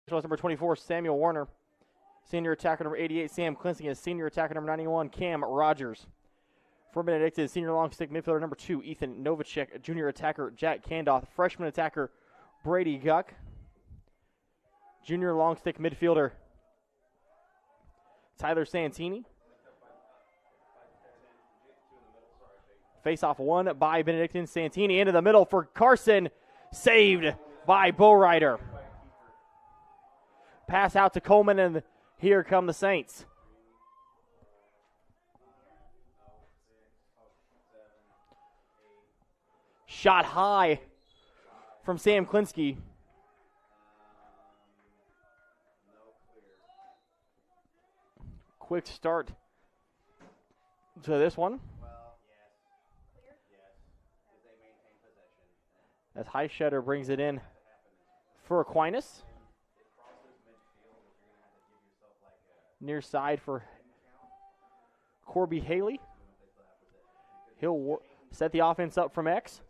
Number 24, Samuel Warner. Senior attacker number 88, Sam Klinsky. And senior attacker number 91, Cam Rogers. For Benedictine, senior long stick midfielder number 2, Ethan Novacek. Junior attacker, Jack Kandoth. Freshman attacker, Brady Guck. Junior long stick midfielder, Tyler Santini. Face-off won by Benedictine. Santini into the middle for Carson. Saved by Bowrider. Pass out to Coleman, and here come the Saints. Shot high from Sam Klinsky. Quick start to this one. As Highshutter brings it in for Aquinas. Near side for Corby Haley. He'll set the offense up from X.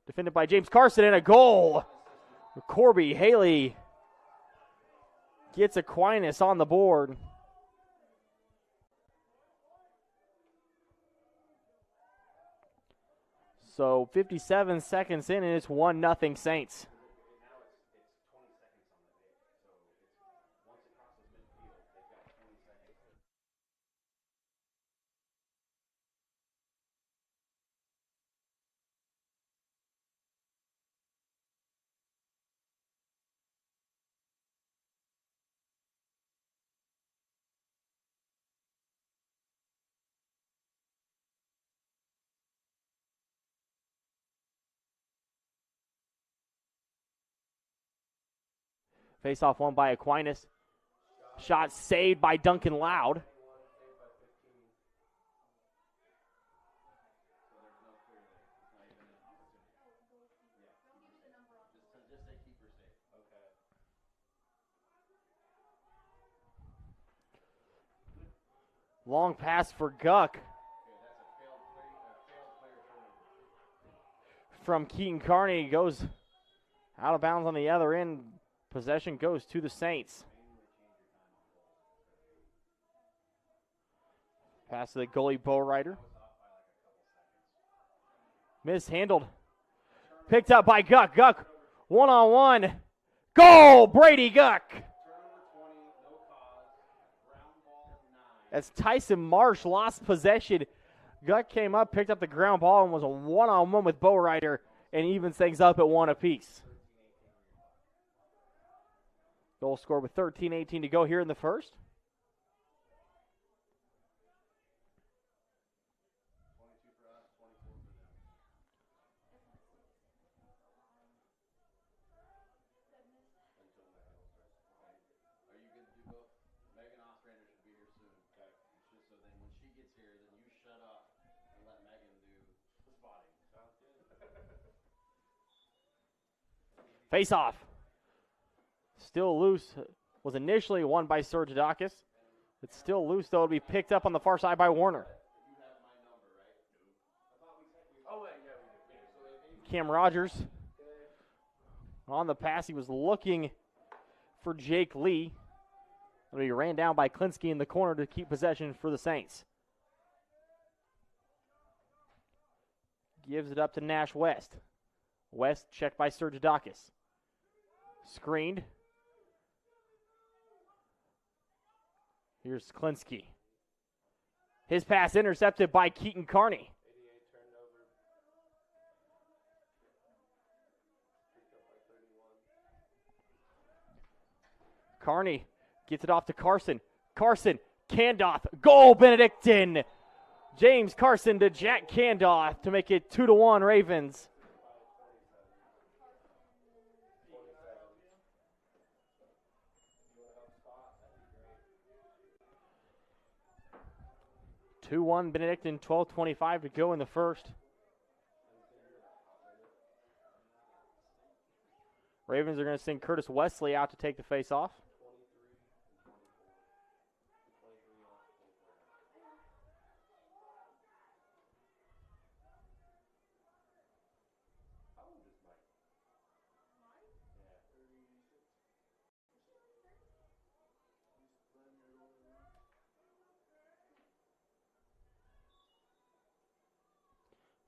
Defended by James Carson, and a goal. Corby Haley gets Aquinas on the board. So 57 seconds in, and it's 1-0 Saints. Face-off won by Aquinas. Shot saved by Duncan Loud. Long pass for Guck. From Keaton Carney, goes out of bounds on the other end. Possession goes to the Saints. Pass to the goalie, Bowrider. Mishandled. Picked up by Guck. Guck, one-on-one. Goal, Brady Guck. As Tyson Marsh lost possession, Guck came up, picked up the ground ball, and was a one-on-one with Bowrider, and evens things up at 1 apiece. Goal scored with 13:18 to go here in the first. Face off. Still loose. Was initially won by Sergidakis. It's still loose, though. It'll be picked up on the far side by Warner. Cam Rogers on the pass. He was looking for Jake Lee. He ran down by Klinsky in the corner to keep possession for the Saints. Gives it up to Nash West. West checked by Sergidakis. Screened. Here's Klinsky. His pass intercepted by Keaton Carney. Carney gets it off to Carson. Carson, Kandoth, goal Benedictine. James Carson to Jack Kandoth to make it 2-1 Ravens. Benedictine, 12:25 to go in the first. Ravens are going to send Curtis Wesley out to take the face off.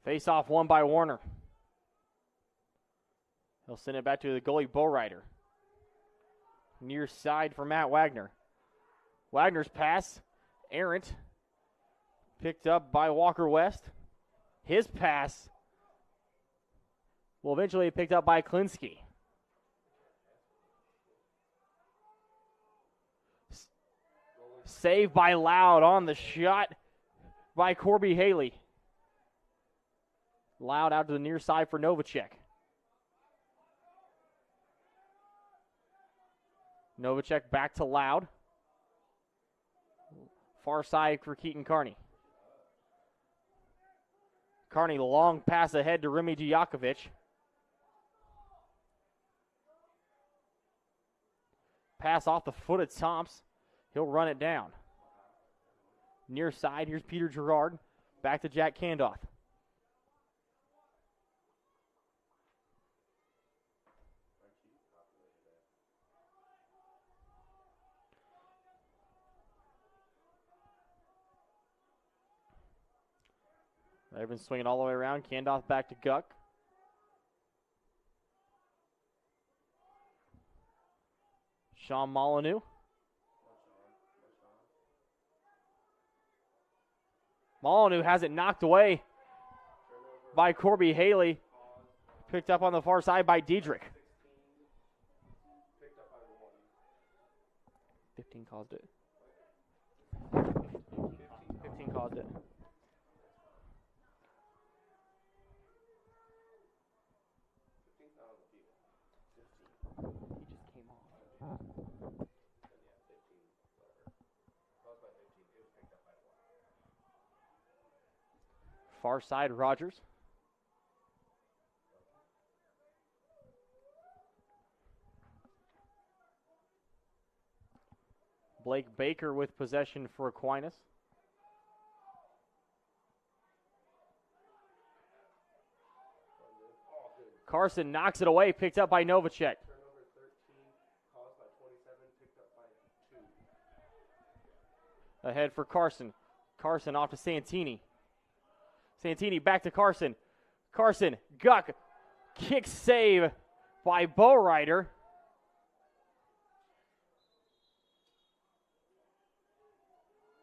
Face off won by Warner. He'll send it back to the goalie, Bowrider. Near side for Matt Wagner. Wagner's pass, errant. Picked up by Walker West. His pass will eventually be picked up by Klinsky. Saved by Loud on the shot by Corby Haley. Loud out to the near side for Novacek. Novacek back to Loud. Far side for Keaton Carney. Carney, long pass ahead to Remy Djakovic. Pass off the foot of Tomps. He'll run it down. Near side, here's Peter Gerard. Back to Jack Candoff. They've been swinging all the way around. Candoff back to Guck. Sean Molyneux. Molyneux has it knocked away by Corby Haley. Picked up on the far side by Diedrich. 15 caused it. 15 caused it. He just came off. Far side, Rogers. Blake Baker with possession for Aquinas. Carson knocks it away, picked up by Novacek. Ahead for Carson. Carson off to Santini. Santini back to Carson. Carson, Guck, kick save by Bowrider.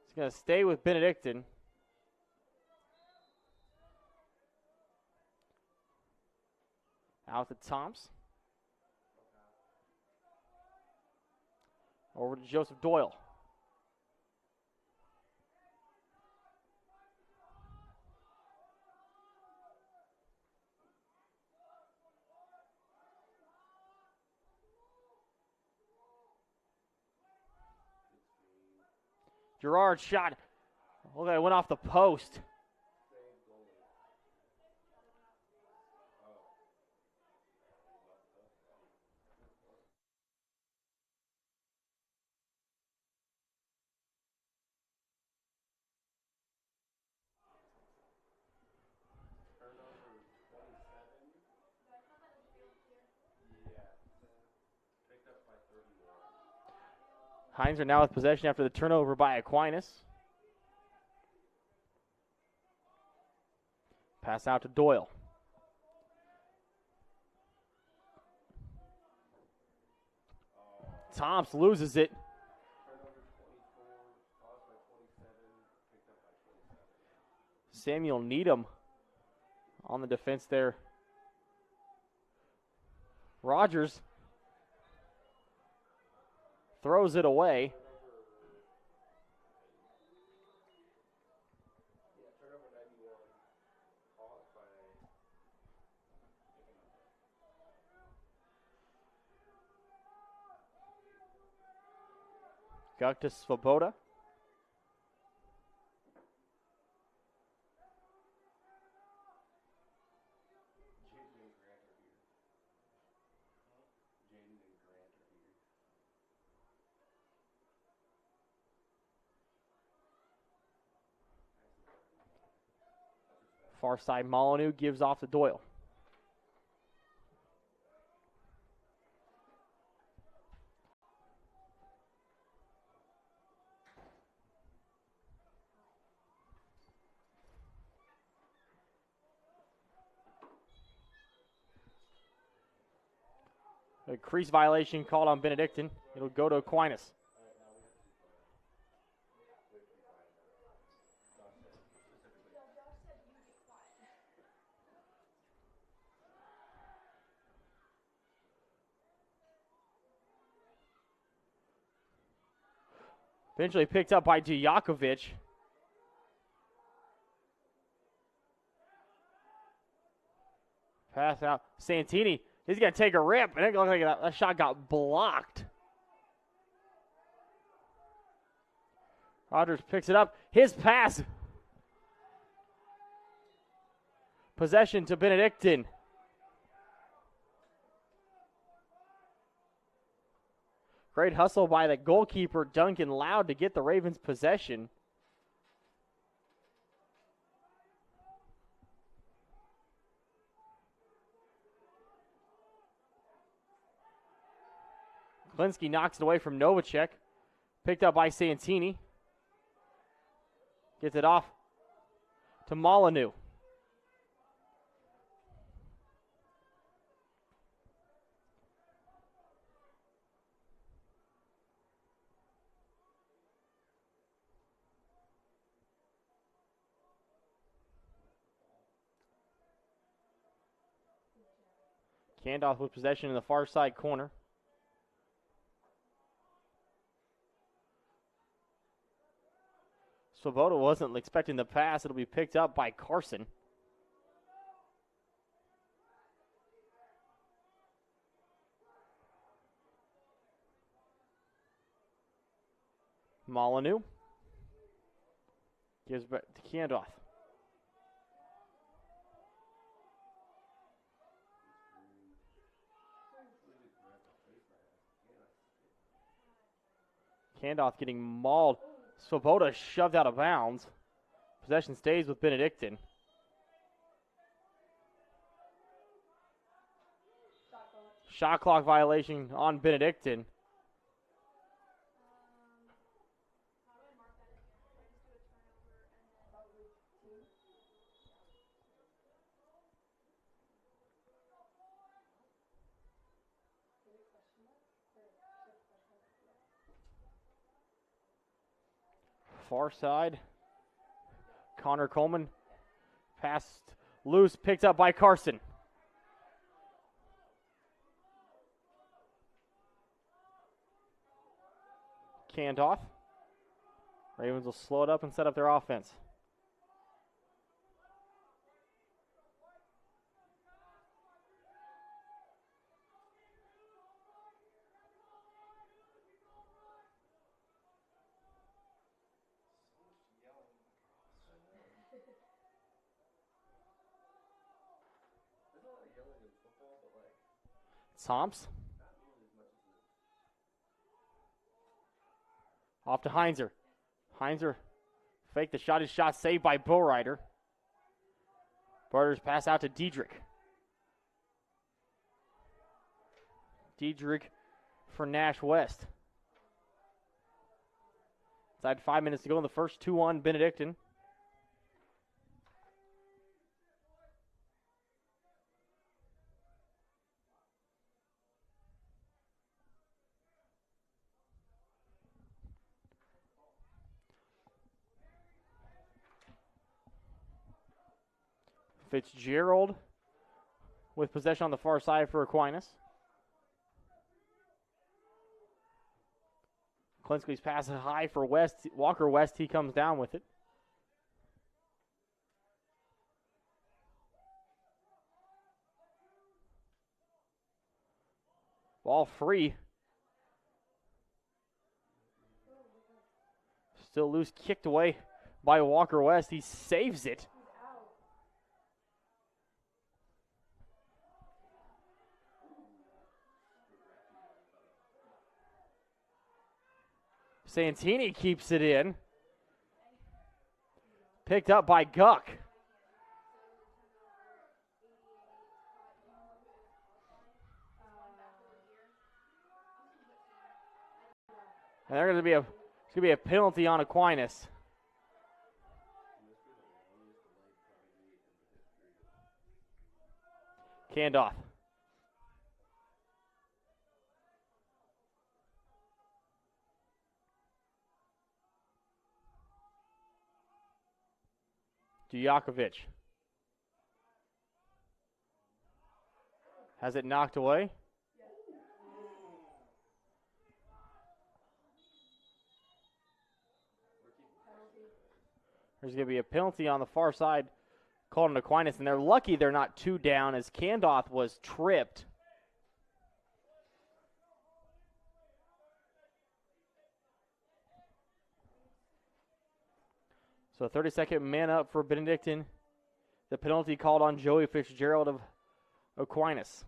He's going to stay with Benedictine. Out to Tomps. Over to Joseph Doyle. Gerard shot. Look, it went off the post. Heinz are now with possession after the turnover by Aquinas. Pass out to Doyle. Tomps loses it. Samuel Needham on the defense there. Rogers throws it away. Guck to Svoboda. Far side, Molyneux gives off to Doyle. A crease violation called on Benedictine. It'll go to Aquinas. Eventually picked up by Djakovic. Pass out. Santini. He's going to take a rip, and it looked like that shot got blocked. Rogers picks it up. His pass. Possession to Benedictine. Great hustle by the goalkeeper, Duncan Loud, to get the Ravens possession. Klinsky knocks it away from Novacek. Picked up by Santini. Gets it off to Molyneux. Candoff with possession in the far side corner. Swoboda wasn't expecting the pass. It'll be picked up by Carson. Molyneux gives back to Candoff. Candoff getting mauled. Swoboda shoved out of bounds. Possession stays with Benedictine. Shot clock violation on Benedictine. Far side. Connor Coleman. Passed loose, picked up by Carson. Candoff. Ravens will slow it up and set up their offense. Tomps. Off to Heinzer. Heinzer faked the shot. His shot saved by Bowrider. Barter's pass out to Diedrich. Diedrich for Nash West. Inside 5 minutes to go in the first, 2-1 Benedictine. Fitzgerald with possession on the far side for Aquinas. Klinsky's pass is high for West. Walker West, he comes down with it. Ball free. Still loose, kicked away by Walker West. He saves it. Santini keeps it in. Picked up by Guck. And there's going to be a penalty on Aquinas. Candoff. Djokovic has it knocked away. There's going to be a penalty on the far side called on Aquinas, and they're lucky they're not 2 down as Kandoth was tripped. So 32nd man up for Benedictine. The penalty called on Joey Fitzgerald of Aquinas.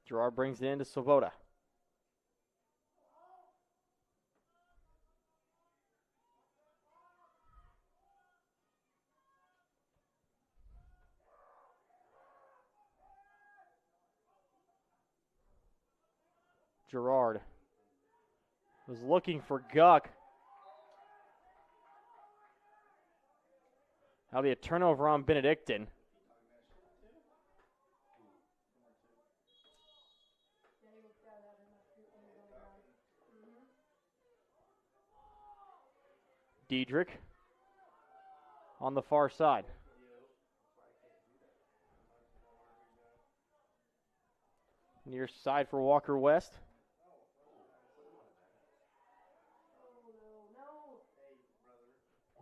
Gerard brings it into Svoboda. Gerard was looking for Guck. That'll be a turnover on Benedictine. Diedrich on the far side. Near side for Walker West.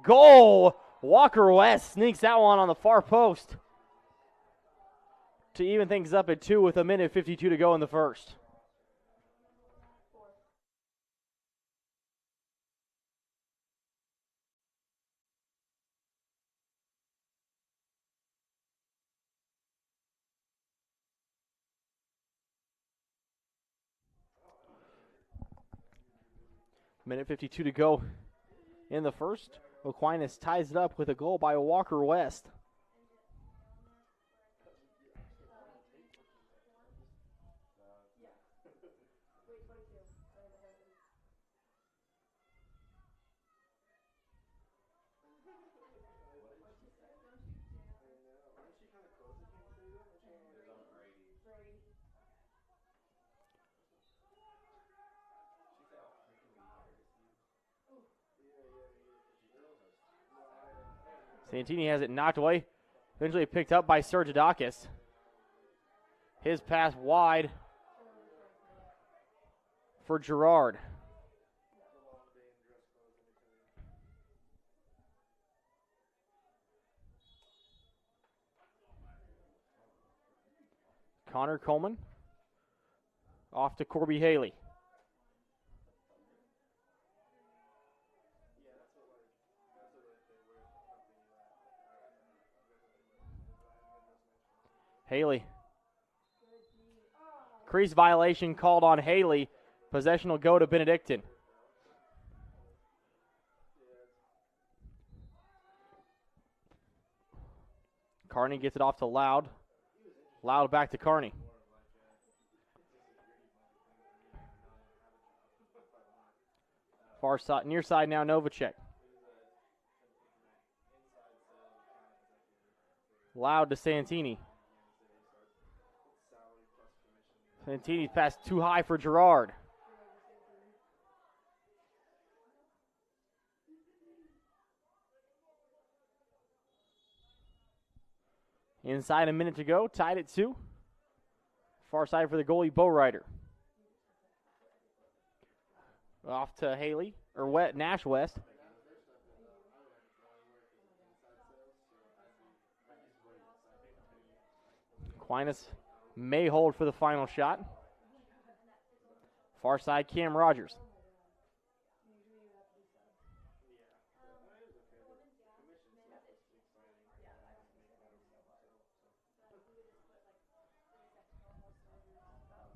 Goal! Walker West sneaks that one on the far post to even things up at 2 with 1:52 to go in the first. Minute 52 to go in the first. Aquinas ties it up with a goal by Walker West. Santini has it knocked away. Eventually picked up by Sergidakis. His pass wide for Gerard. Connor Coleman off to Corby Haley. Haley. Crease violation called on Haley. Possession will go to Benedictine. Carney gets it off to Loud. Loud back to Carney. Far side, near side now, Novacek. Loud to Santini. Santini's pass too high for Gerard. Inside a minute to go, tied at 2. Far side for the goalie, Bowrider. Off to Haley, or Nash West. Aquinas may hold for the final shot. Far side, Cam Rogers.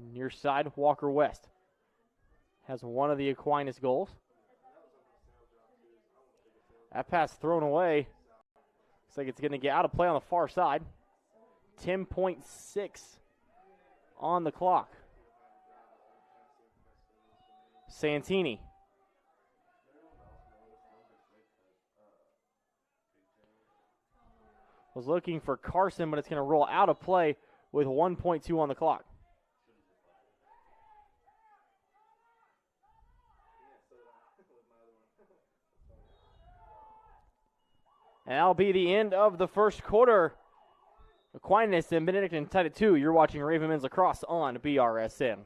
Near side, Walker West has one of the Aquinas goals. That pass thrown away. Looks like it's going to get out of play on the far side. 10.6 on the clock. Santini. Was looking for Carson, but it's going to roll out of play with 1.2 on the clock. And that'll be the end of the first quarter. Aquinas and Benedictine tied at 2. You're watching Raven Men's Lacrosse on BRSN.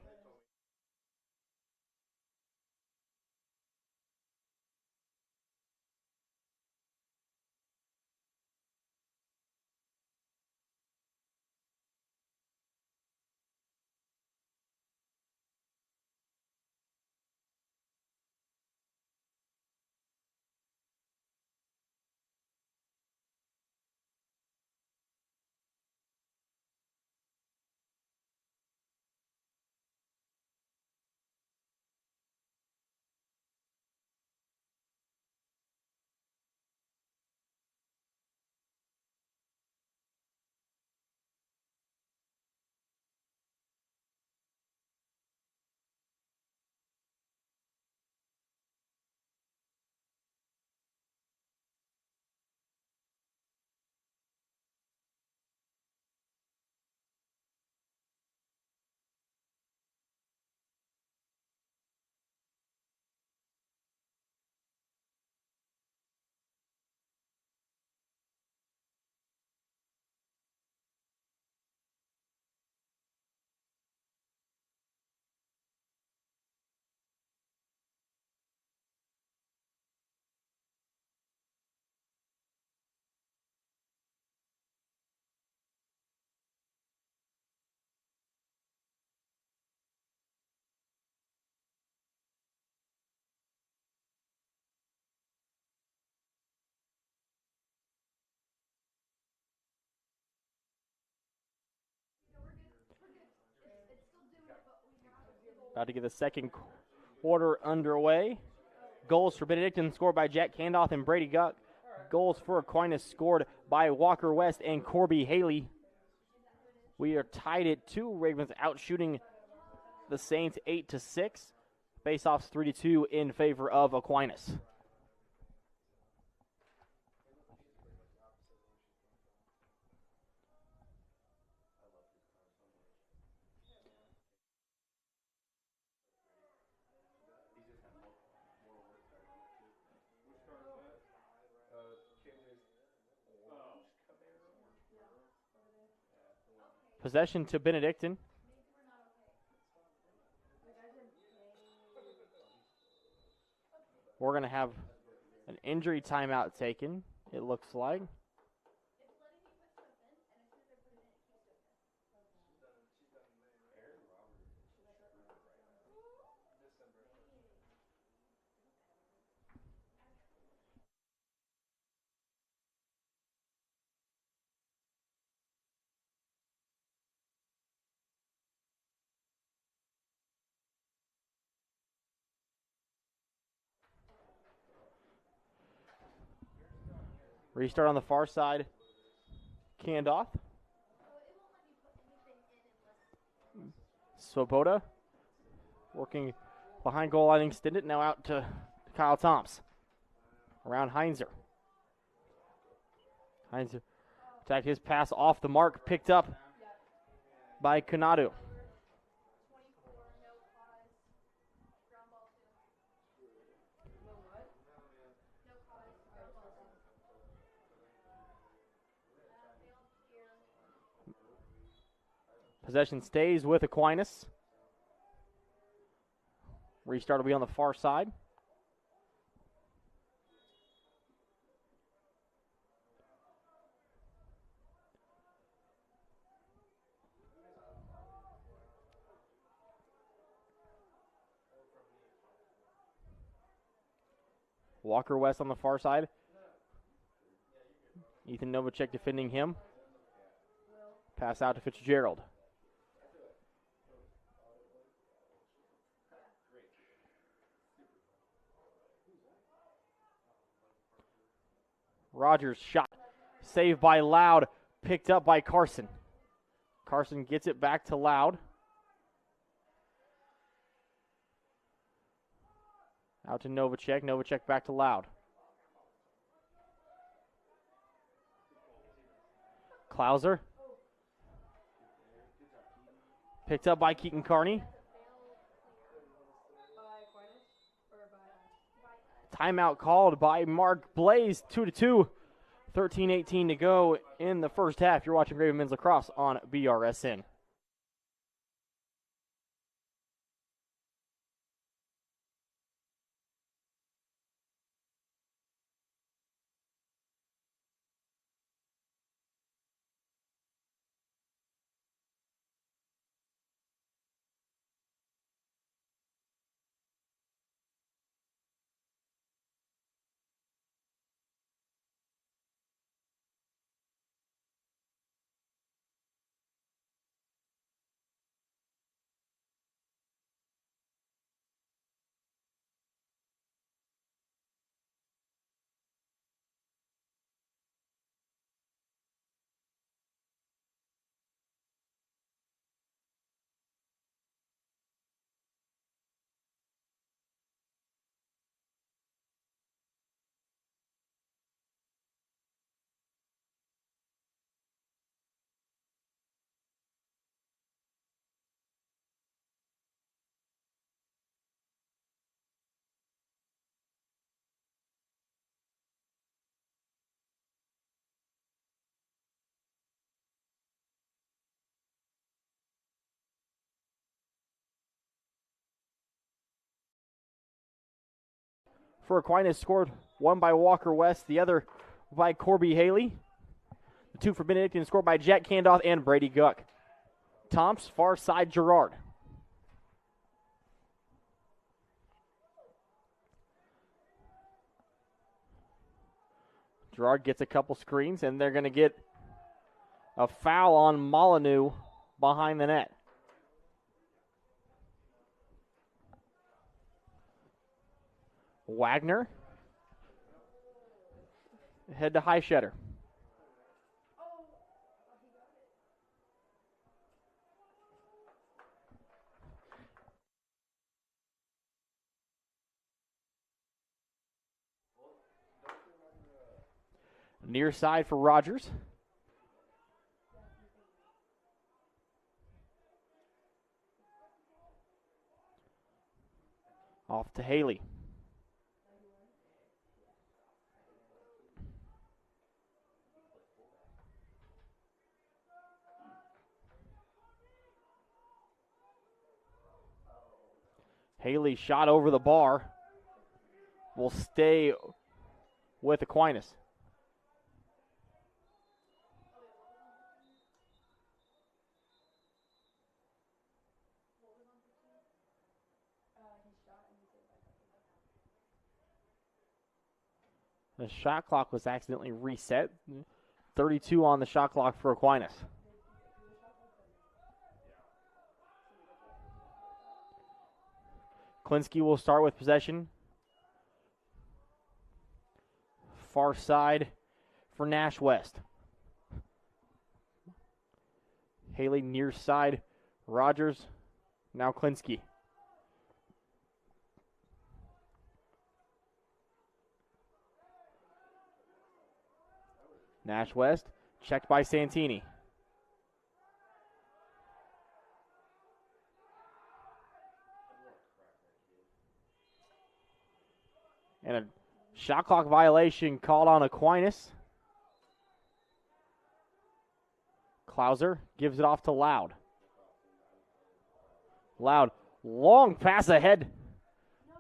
About to get the second quarter underway. Goals for Benedictine scored by Jack Candoff and Brady Guck. Goals for Aquinas scored by Walker West and Corby Haley. We are tied at 2. Ravens out shooting the Saints 8-6. Face-offs 3-2 in favor of Aquinas. Possession to Benedictine. We're going to have an injury timeout taken, it looks like. Restart on the far side. Candoff. Swoboda working behind goal line extended. Now out to Kyle Toms. Around Heinzer. Heinzer attacked his pass off the mark. Picked up by Kanadu. Possession stays with Aquinas. Restart will be on the far side. Walker West on the far side. Ethan Novacek defending him. Pass out to Fitzgerald. Rogers shot. Saved by Loud. Picked up by Carson. Carson gets it back to Loud. Out to Novacek. Novacek back to Loud. Klauser. Picked up by Keaton Carney. Timeout called by Mark Blaze. 2-2. 13:18 to go in the first half. You're watching Graven Men's Lacrosse on BRSN. For Aquinas, scored one by Walker West, the other by Corby Haley. The two for Benedictine scored by Jack Candoff and Brady Guck. Tomps, far side Gerard. Gerard gets a couple screens, and they're going to get a foul on Molyneux behind the net. Wagner. Head to Highshetter. Near side for Rogers. Off to Haley. Haley shot over the bar. Will stay with Aquinas. The shot clock was accidentally reset. 32 on the shot clock for Aquinas. Klinsky will start with possession. Far side for Nash West. Haley near side. Rogers. Now Klinsky. Nash West, checked by Santini. And a shot clock violation called on Aquinas. Klauser gives it off to Loud. Loud, long pass ahead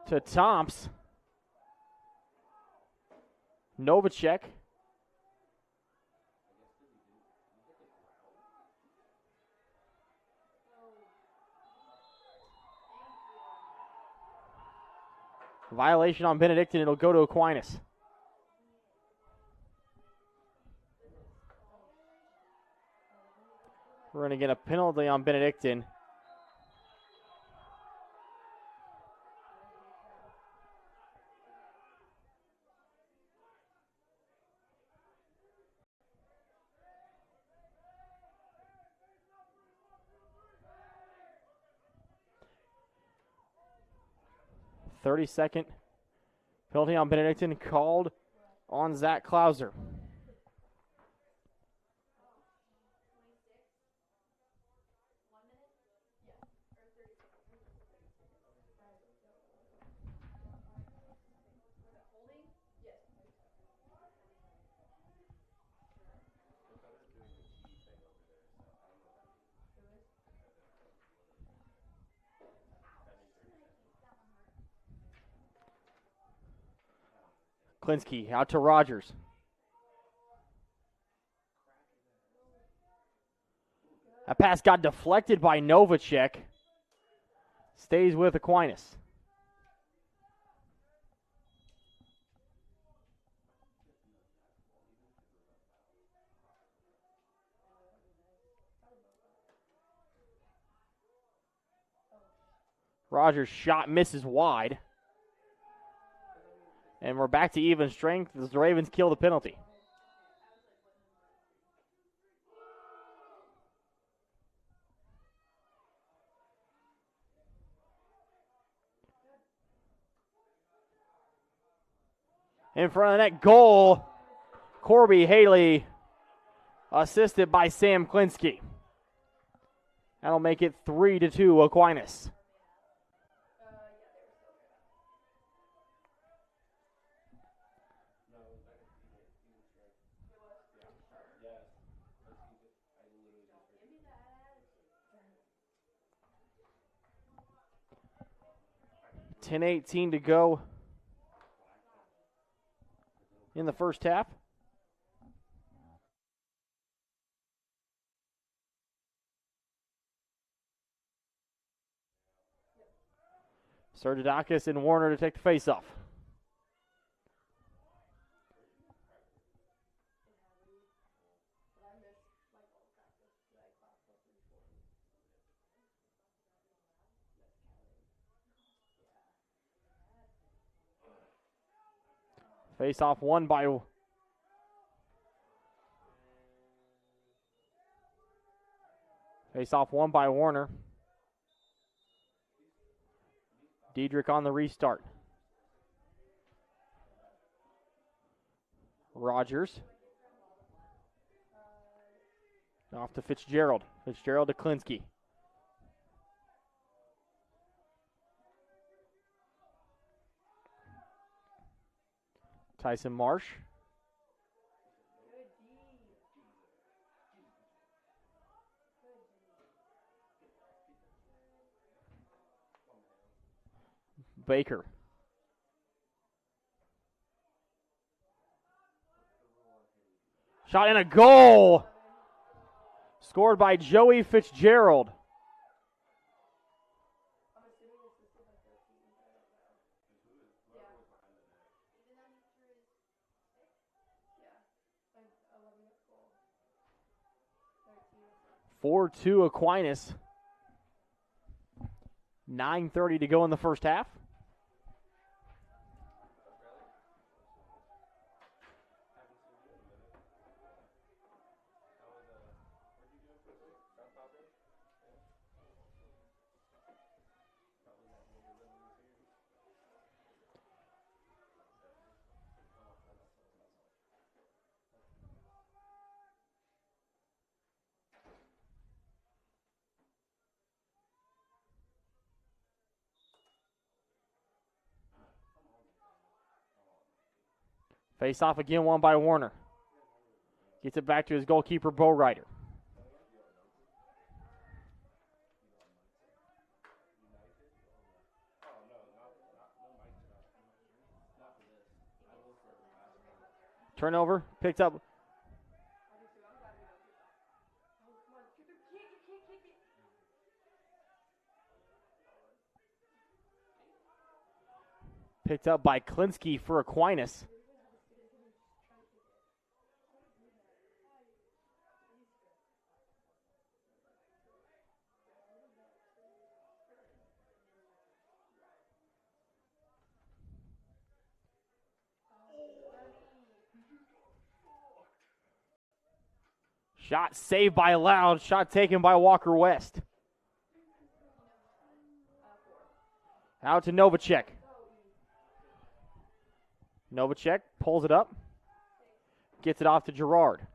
to Tomps. Novacek. Violation on Benedictine. It'll go to Aquinas. We're going to get a penalty on Benedictine. .30-second penalty on Benedictine called on Zach Klauser. Klinsky out to Rogers. That pass got deflected by Novacek. Stays with Aquinas. Rogers' shot misses wide. And we're back to even strength as the Ravens kill the penalty. In front of the net, goal. Corby Haley, assisted by Sam Klinsky. That'll make it 3-2 Aquinas. $10:18 to go in the first half. Sergidakis and Warner to take the face-off. Face-off won by Warner. Diedrich on the restart. Rogers. Off to Fitzgerald. Fitzgerald to Klinsky. Tyson Marsh. Baker. Shot and a goal. Scored by Joey Fitzgerald. (4-2) Aquinas. 9:30 to go in the first half. Face off again, won by Warner. Gets it back to his goalkeeper, Bowrider. Turnover, picked up. Picked up by Klinsky for Aquinas. Shot saved by Loud. Shot taken by Walker West. Out to Novacek. Novacek pulls it up. Gets it off to Gerard.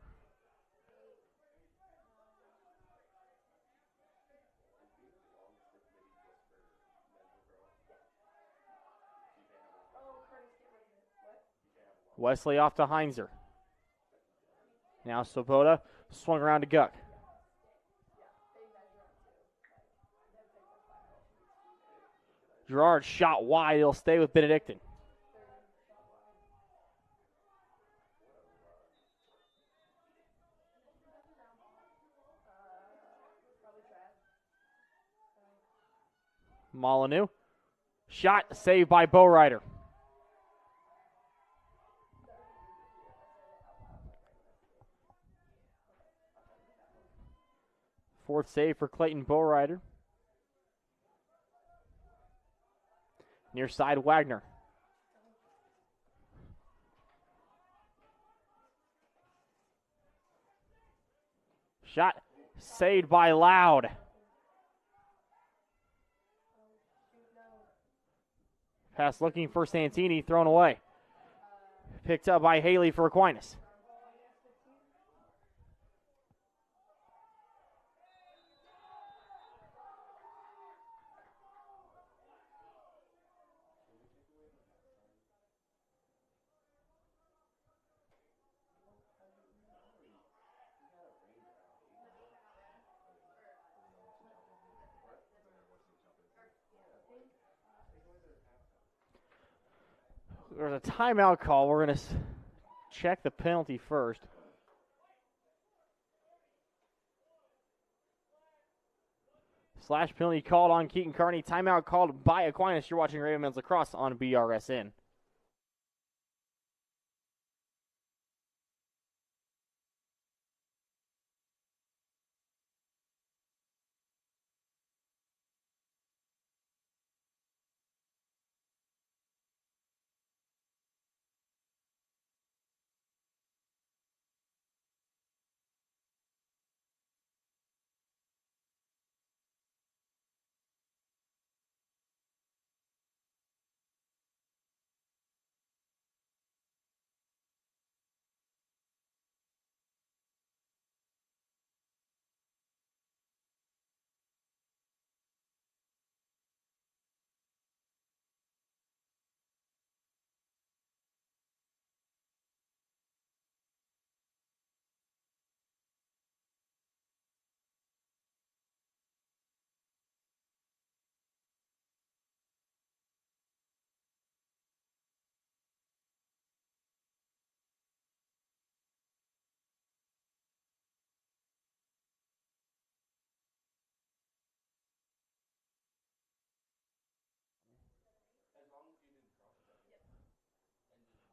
Wesley off to Heinzer. Now Svoboda swung around to Guck. Gerard shot wide. He'll stay with Benedictine. Molyneux. Shot saved by Bowrider. Fourth save for Clayton Bowrider. Near side, Wagner. Shot saved by Loud. Pass looking for Santini, thrown away. Picked up by Haley for Aquinas. There's a timeout call. We're going to check the penalty first. Slash penalty called on Keaton Kearney. Timeout called by Aquinas. You're watching Raven Men's Lacrosse on BRSN.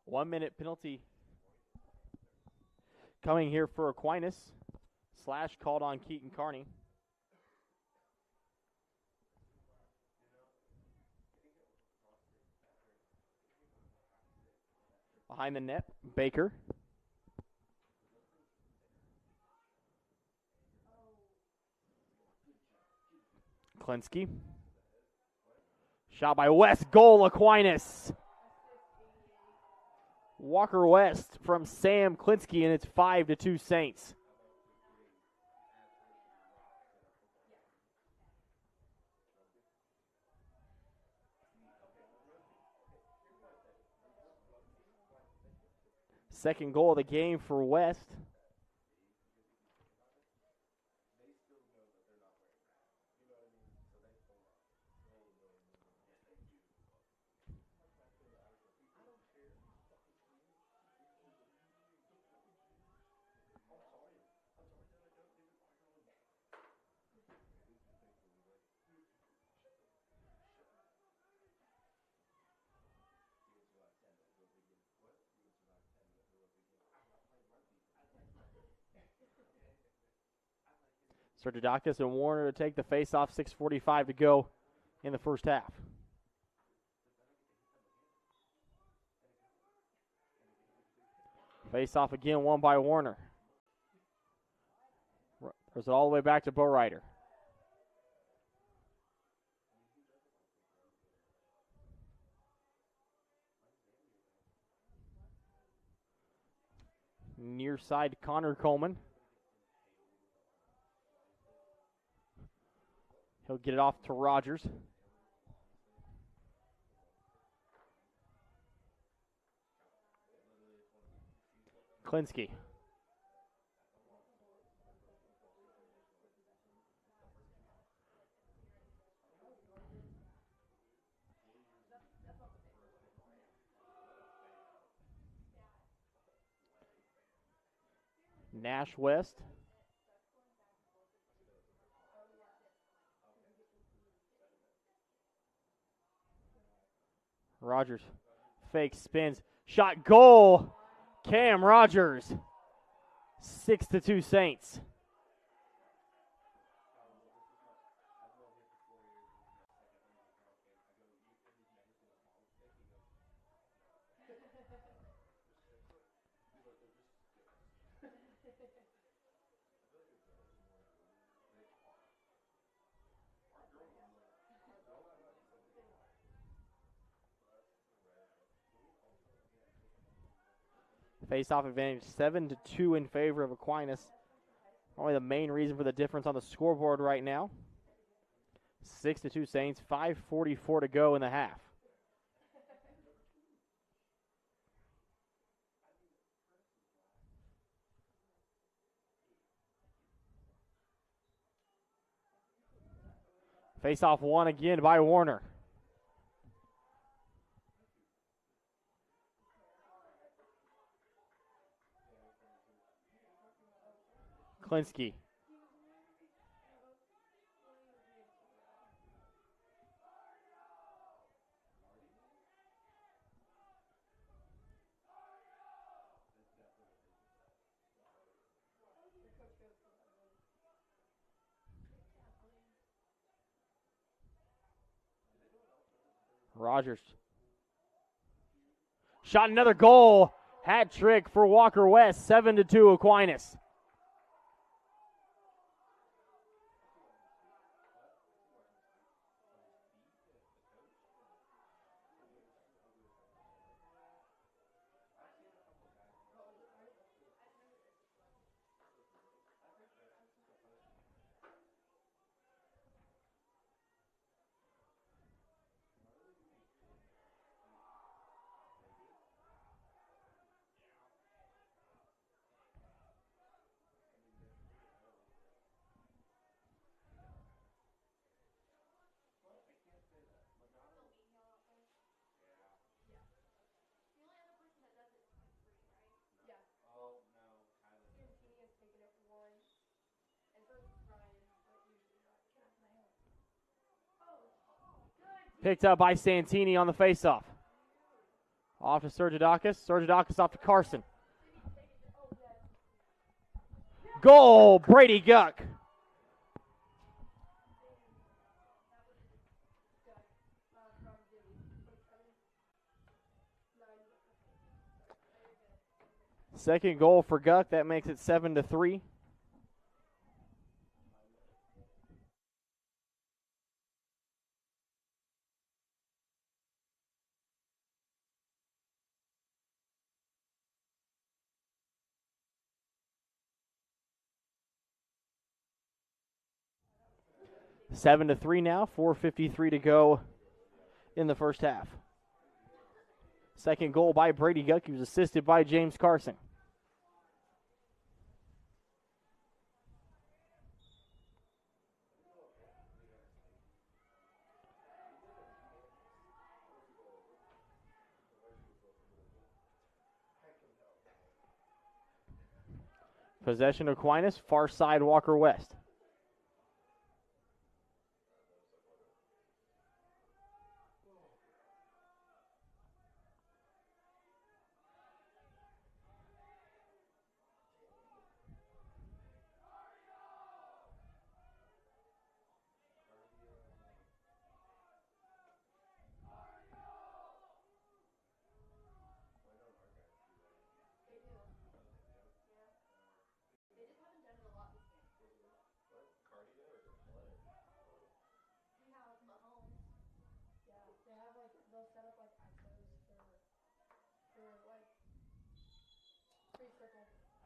One minute penalty coming here for Aquinas. Slash called on Keaton Kearney. Behind the net, Baker. Klinsky. Shot by West. Goal, Aquinas. Walker West from Sam Klinsky, and it's 5-2 Saints. Second goal of the game for West. Sertadakis and Warner to take the face-off. 6:45 to go in the first half. Face-off again, won by Warner. Throws it all the way back to Bowrider. Near side, Connor Coleman. He'll get it off to Rogers. Klinsky. Nash West. Rogers fake spins. Shot goal. Cam Rogers. 6-2 Saints. Face-off advantage 7-2 in favor of Aquinas. Probably the main reason for the difference on the scoreboard right now. 6-2 Saints, 5:44 to go in the half. Face-off won again by Warner. Klinsky. Rogers. Shot another goal. Hat trick for Walker West. 7-2 Aquinas. Picked up by Santini on the faceoff. Off to Sergidakis. Sergidakis off to Carson. Goal, Brady Guck. Second goal for Guck. That makes it 7-3. Seven to 3 now. 4:53 to go in the first half. Second goal by Brady Guck. He was assisted by James Carson. Possession Aquinas, far side Walker West.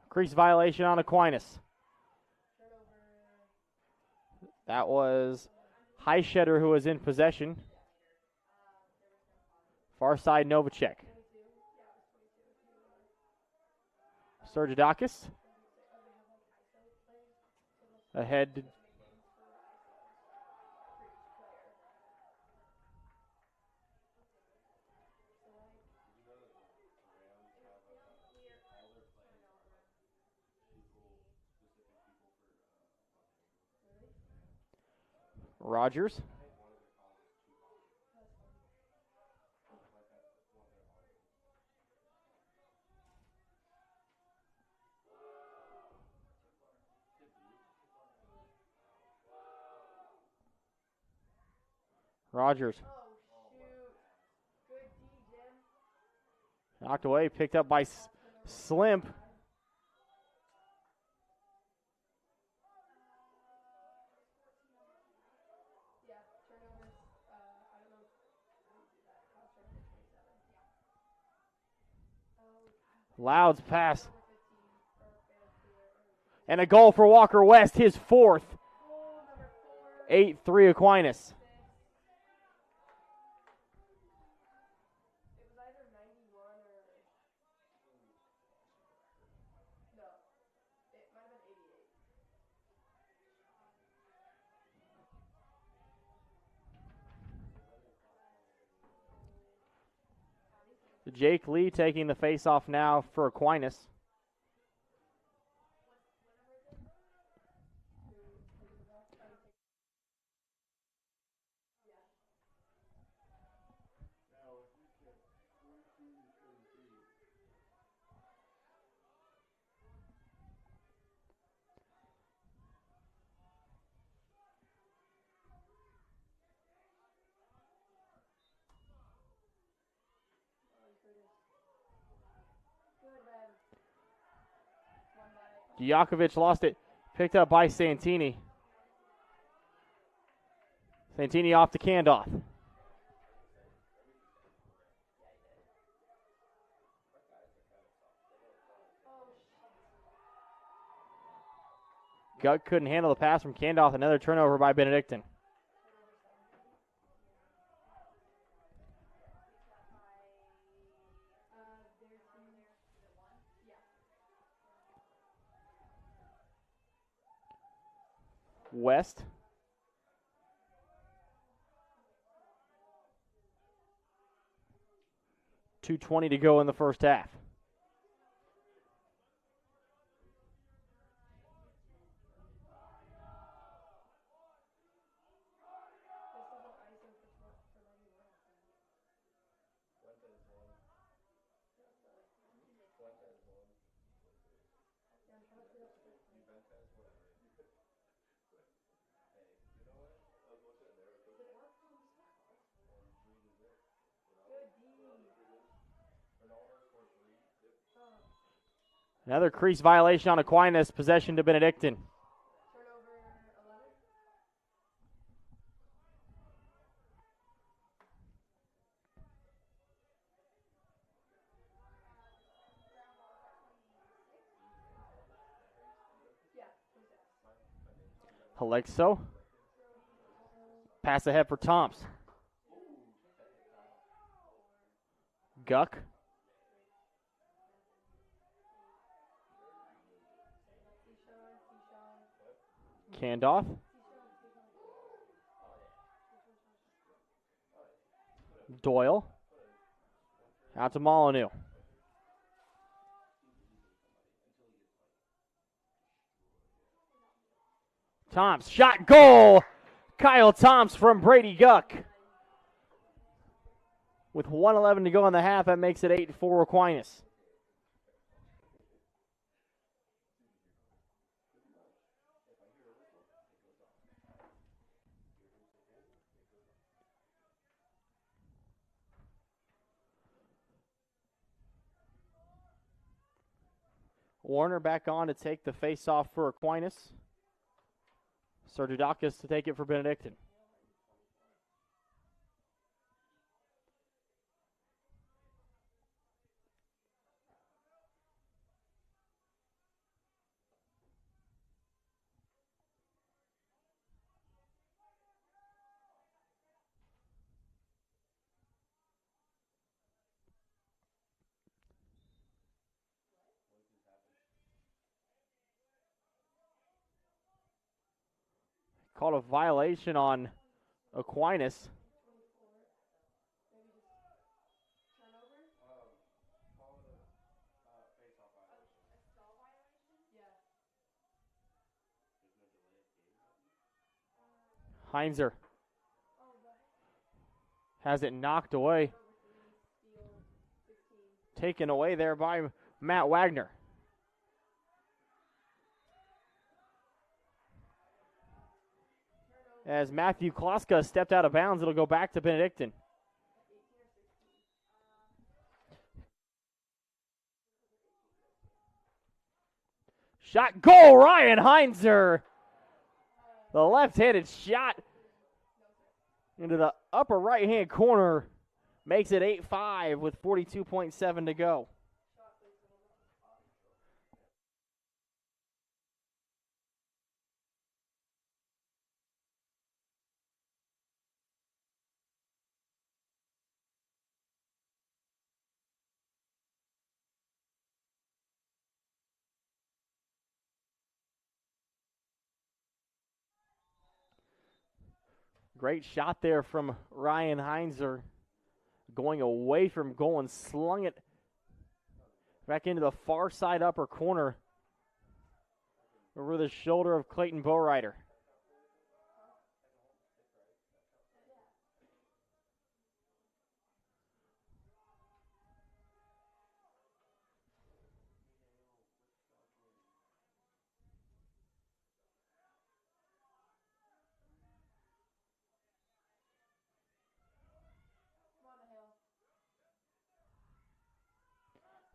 Crease violation on Aquinas. That was Heischetter who was in possession. Far side Novacek. Sergidakis. Ahead. Rogers. Rogers. Knocked away, picked up by Slimp. Loud's pass. And a goal for Walker West, his fourth. 8-3 Aquinas. Jake Lee taking the face-off now for Aquinas. Djokovic lost it. Picked up by Santini. Santini off to Candoff. Guck couldn't handle the pass from Candoff. Another turnover by Benedictine. West. .220 to go in the first half. Another crease violation on Aquinas. Possession to Benedictine. Alexo. Pass ahead for Tomps. Guck. Candoff. Doyle. Out to Molyneux. Tomps, shot, goal! Kyle Tomps from Brady Guck. With 1:11 to go in the half, that makes it 8-4 Aquinas. Warner back on to take the face-off for Aquinas. Sergidakis to take it for Benedictine. Called a violation on Aquinas. Heinzer has it knocked away. Taken away there by Matt Wagner. As Matthew Kloska stepped out of bounds, it'll go back to Benedictine. Shot, goal, Ryan Heinzer. The left-handed shot into the upper right-hand corner makes it 8-5 with 42.7 to go. Great shot there from Ryan Heinzer, going away from goal and slung it back into the far side upper corner over the shoulder of Clayton Bowrider.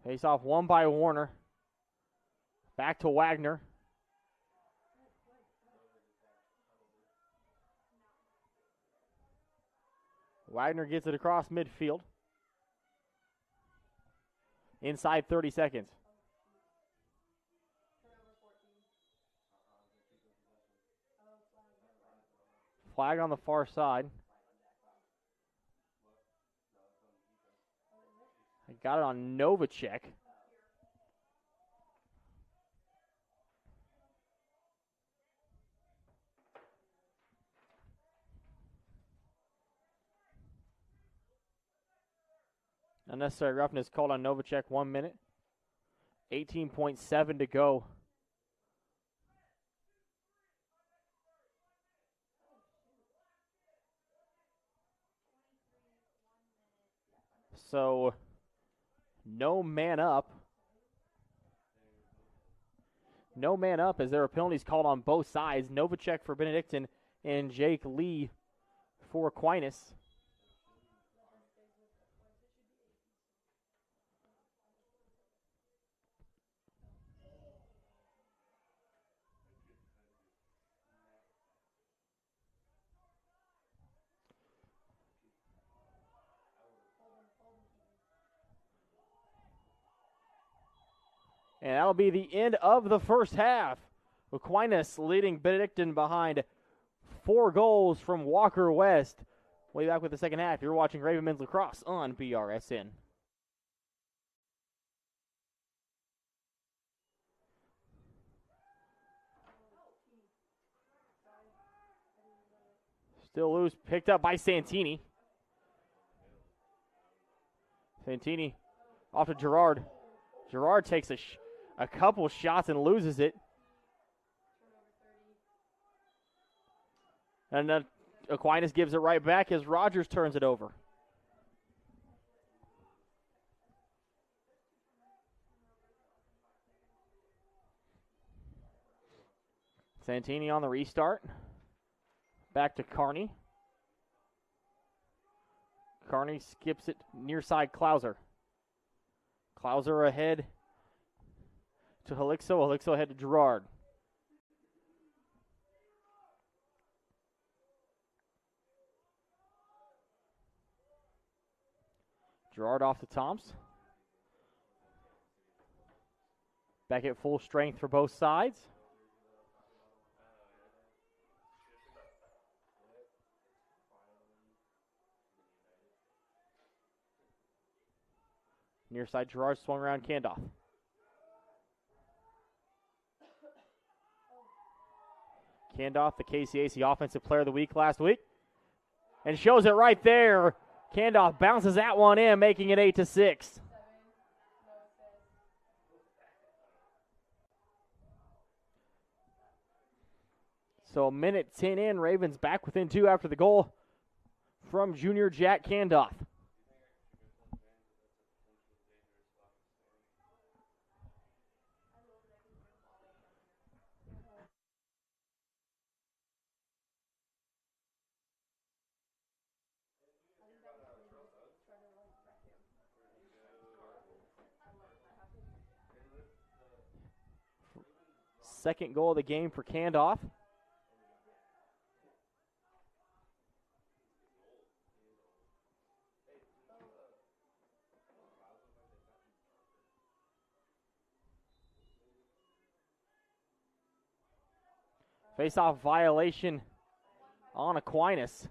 Face off won by Warner. Back to Wagner. Wagner gets it across midfield. Inside 30 seconds. Flag on the far side. I got it on Novacek. Unnecessary roughness called on Novacek, 1 minute. 18.7 to go. So, no man up. No man up as there are penalties called on both sides. Novacek for Benedictine and Jake Lee for Aquinas. And that'll be the end of the first half. Aquinas leading Benedictine behind 4 goals from Walker West. We'll be back with the second half. You're watching Raven Men's Lacrosse on BRSN. Still loose, picked up by Santini. Santini off to Gerard. Gerard takes a couple shots and loses it. And Aquinas gives it right back as Rogers turns it over. Santini on the restart. Back to Carney. Carney skips it near side Klauser. Klauser ahead to Helixo. Helixo ahead to Gerard. Gerard off to Toms. Back at full strength for both sides. Near side, Gerard swung around Kandoff. Kandoff, the KCAC Offensive Player of the Week last week. And shows it right there. Kandoff bounces that one in, making it 8-6. So a minute 10 in, Ravens back within 2 after the goal from junior Jack Kandoff. second goal of the game for Candoff. Face-off violation on Aquinas.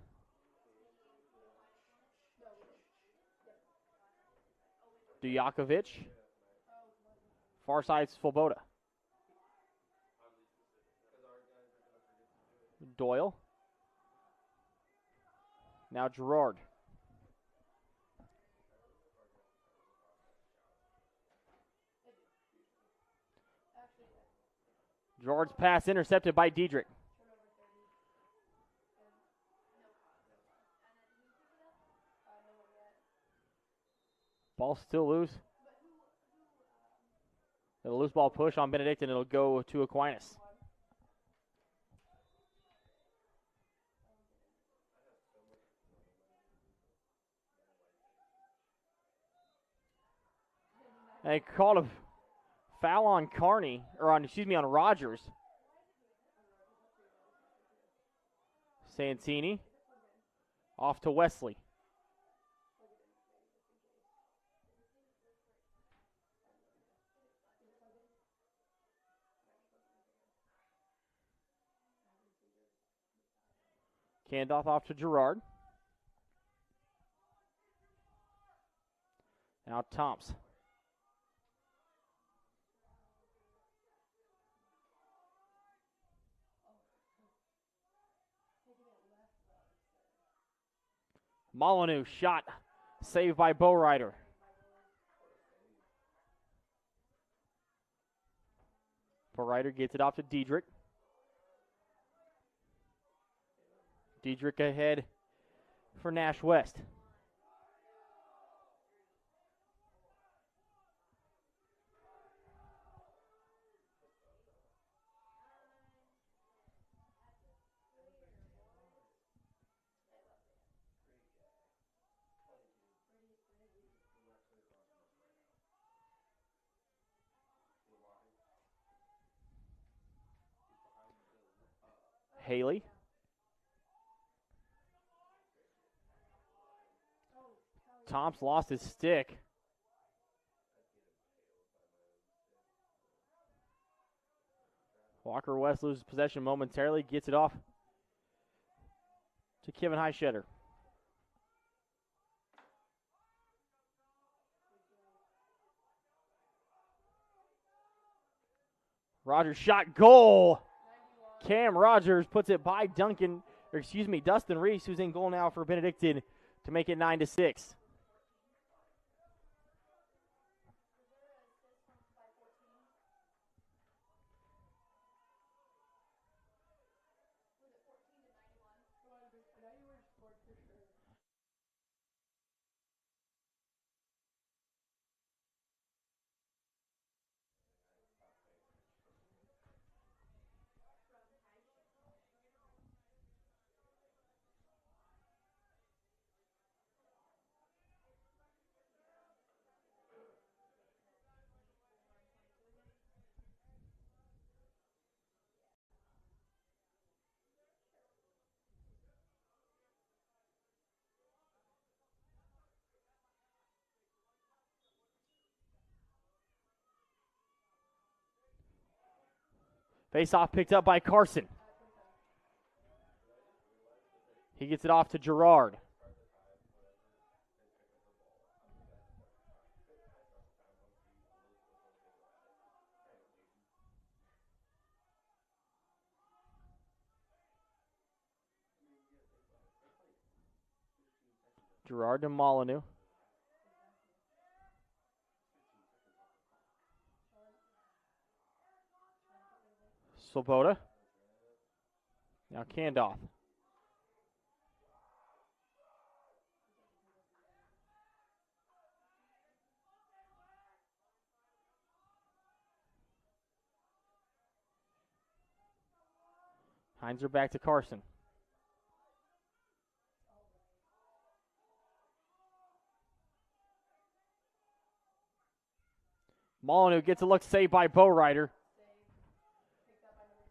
Dujakovic. Far side Svoboda. Doyle. Now Gerard. Gerard's pass intercepted by Diedrich. Ball still loose. A loose ball push on Benedictine. It'll go to Aquinas. They called a foul on Carney, or on Rogers. Santini off to Wesley. Candoff off to Gerard. Now Tomps. Molyneux shot saved by Bowrider. Bowrider gets it off to Diedrich. Diedrich ahead for Nash West. Haley. Tomps lost his stick. Walker West loses possession momentarily, gets it off to Kevin Highshetter. Rogers shot, goal. Cam Rogers puts it by Dustin Reese, who's in goal now for Benedictine to make it 9-6. Face-off picked up by Carson. He gets it off to Gerard. Gerard to Molyneux. Swoboda. Now Candoff. Heinzer back to Carson. Molyneux gets a look saved by Bowrider.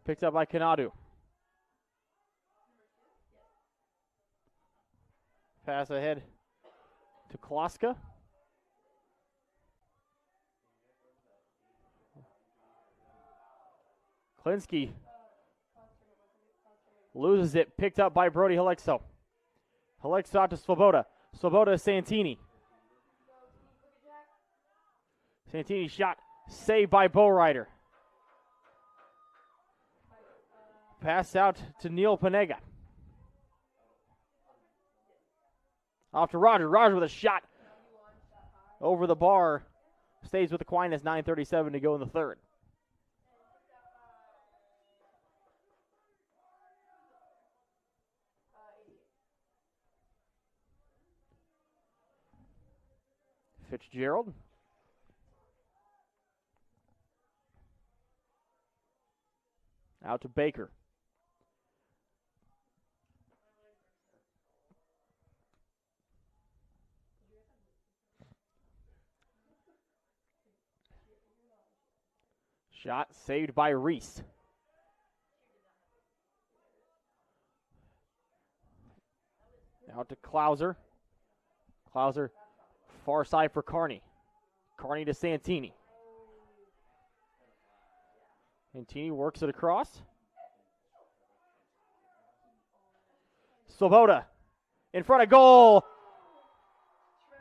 Picked up by Kanadu. Pass ahead to Kloska. Klinsky loses it. Picked up by Brody Helexo. Helexo out to Svoboda. Svoboda Santini. Santini shot saved by Bowrider. Pass out to Neil Panega. Off to Roger. Roger with a shot over the bar. Stays with Aquinas. 9:37 to go in the third. Fitzgerald. Out to Baker. Shot saved by Reese. Out to Klauser. Klauser far side for Carney. Carney to Santini. Santini works it across. Svoboda in front of goal.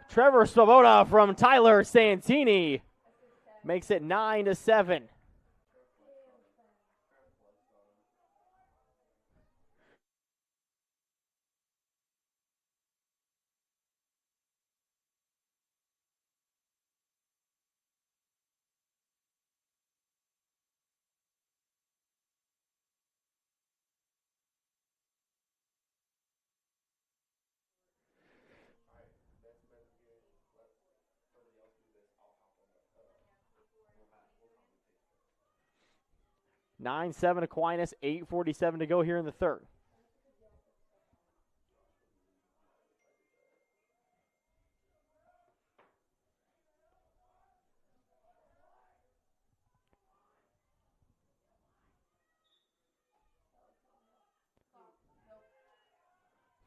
Trevor Svoboda from Tyler Santini makes it 9-7. Nine-7 Aquinas, 8:47 to go here in the third.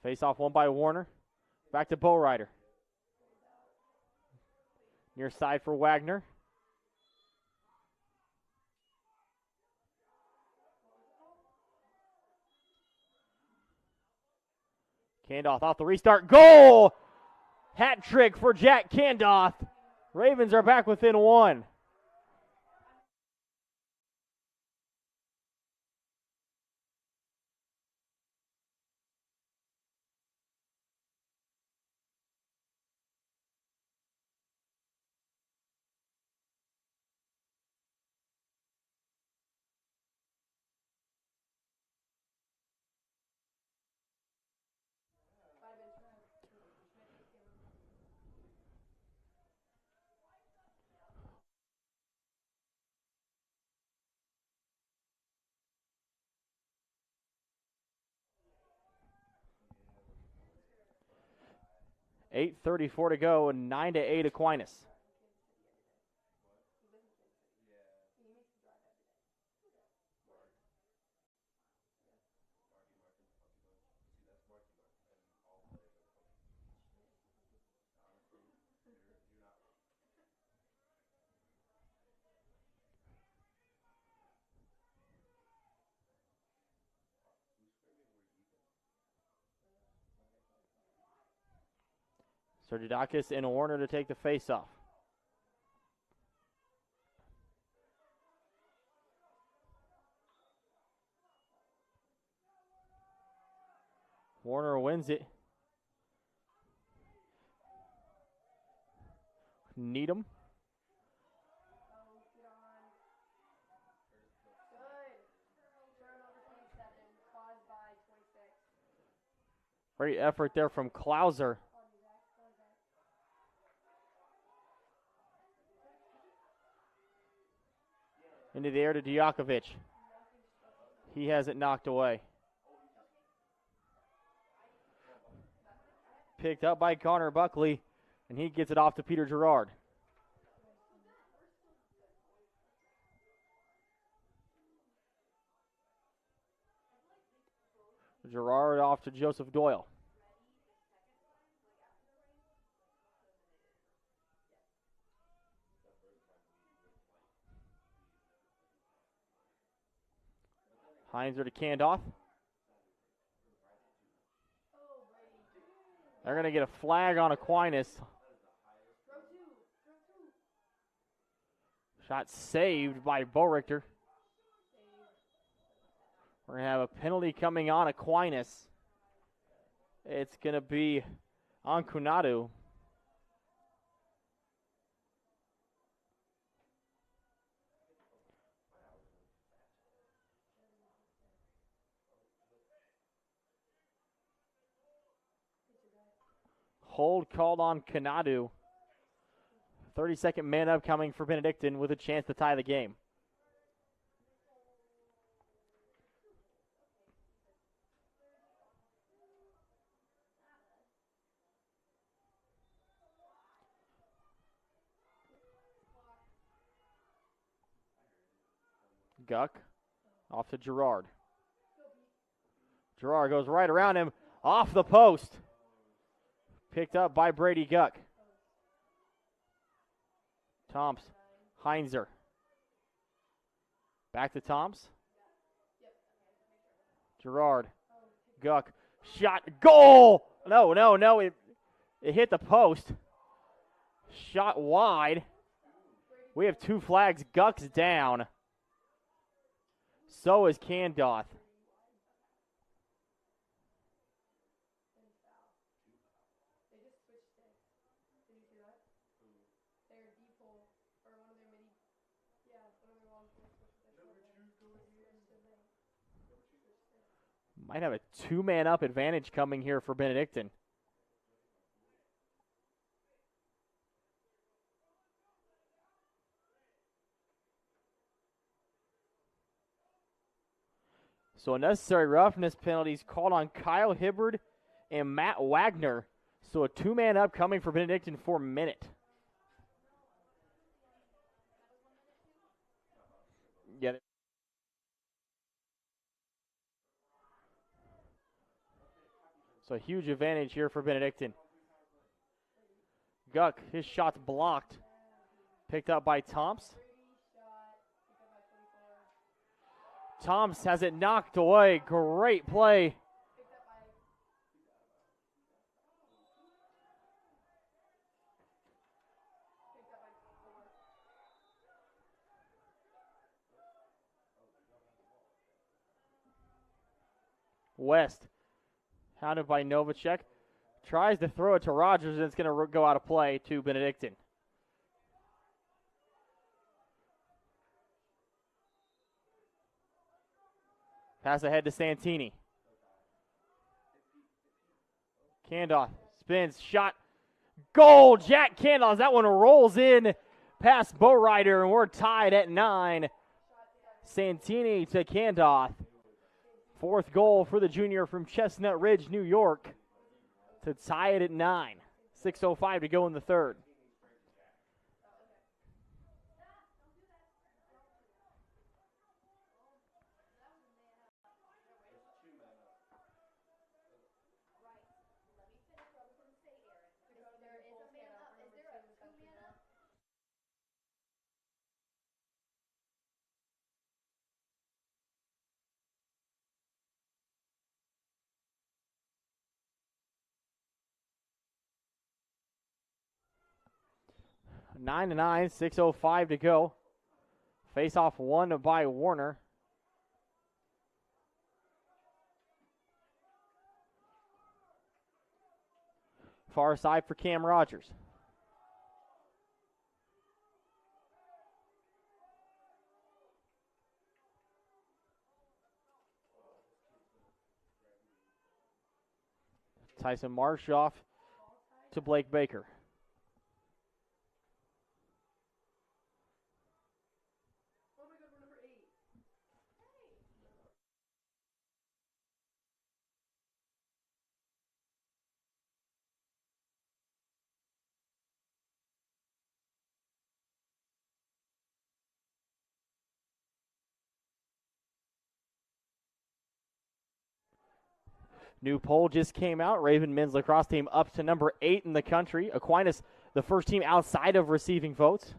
Face off one by Warner. Back to Bowrider. Near side for Wagner. Candoff off the restart. Goal! Hat trick for Jack Candoff. Ravens are back within one. $8:34 to go and 9-8 Aquinas. Sergidakis and Warner to take the face-off. Warner wins it. Needham. Great effort there from Klauser. Into the air to Dijakovic. He has it knocked away. Picked up by Connor Buckley, and he gets it off to Peter Gerard. Gerard off to Joseph Doyle. Heinzer to Candoff. They're going to get a flag on Aquinas. Shot saved by Richter. We're going to have a penalty coming on Aquinas. It's going to be on Kunadu. Hold called on Kanadu. 32nd man up coming for Benedictine with a chance to tie the game. Guck off to Gerard. Gerard goes right around him, off the post. Picked up by Brady Guck. Toms, Heinzer. Back to Toms. Gerard, Guck, shot, goal! No, it hit the post. Shot wide. We have 2 flags. Guck's down. So is Candoff. Might have a 2-man up advantage coming here for Benedictine. So unnecessary roughness penalties called on Kyle Hibbard and Matt Wagner. So a 2-man up coming for Benedictine for a minute. Yeah. So a huge advantage here for Benedictine. Guck, his shot's blocked. Picked up by Toms. Toms has it knocked away. Great play. West, hounded by Novacek. Tries to throw it to Rogers, and it's going to go out of play to Benedictine. Pass ahead to Santini. Candoff spins, shot, goal! Jack Candoff. That one rolls in past Bowrider, and we're tied at 9. Santini to Candoff. 4th goal for the junior from Chestnut Ridge, New York, to tie it at 9. 6:05 to go in the third. Nine to 9, 6:05 to go. Face off won by Warner. Far side for Cam Rogers. Tyson Marsh off to Blake Baker. New poll just came out. Raven men's lacrosse team up to number 8 in the country. Aquinas, the first team outside of receiving votes.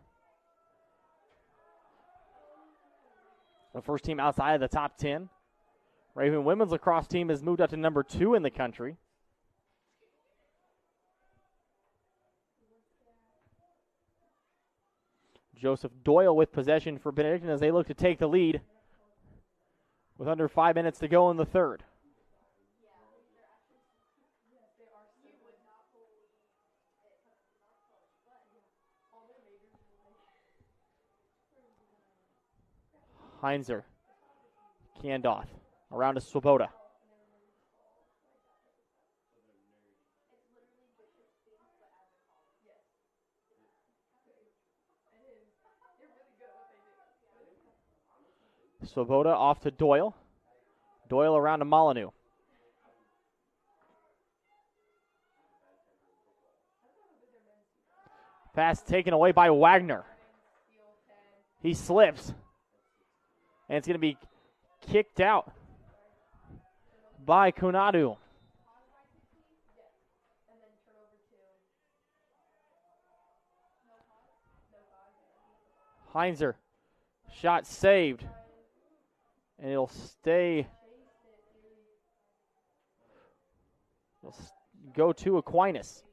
The first team outside of the top 10. Raven women's lacrosse team has moved up to number 2 in the country. Joseph Doyle with possession for Benedictine as they look to take the lead with under 5 minutes to go in the third. Heinzer, Kandoth, around to Swoboda. Swoboda off to Doyle. Doyle around to Molyneux. Pass taken away by Wagner. He slips. And it's going to be kicked out by Kunadu. Heinzer, shot saved. And it'll stay. It'll go to Aquinas.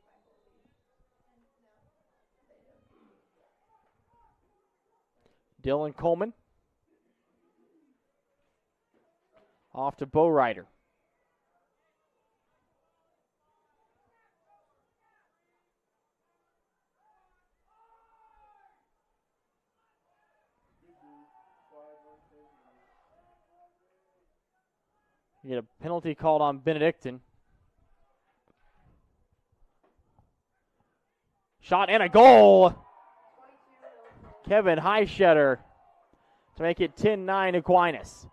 Dylan Coleman. Off to Bowrider. You get a penalty called on Benedictine. Shot and a goal. Kevin Highshetter to make it 10-9 Aquinas.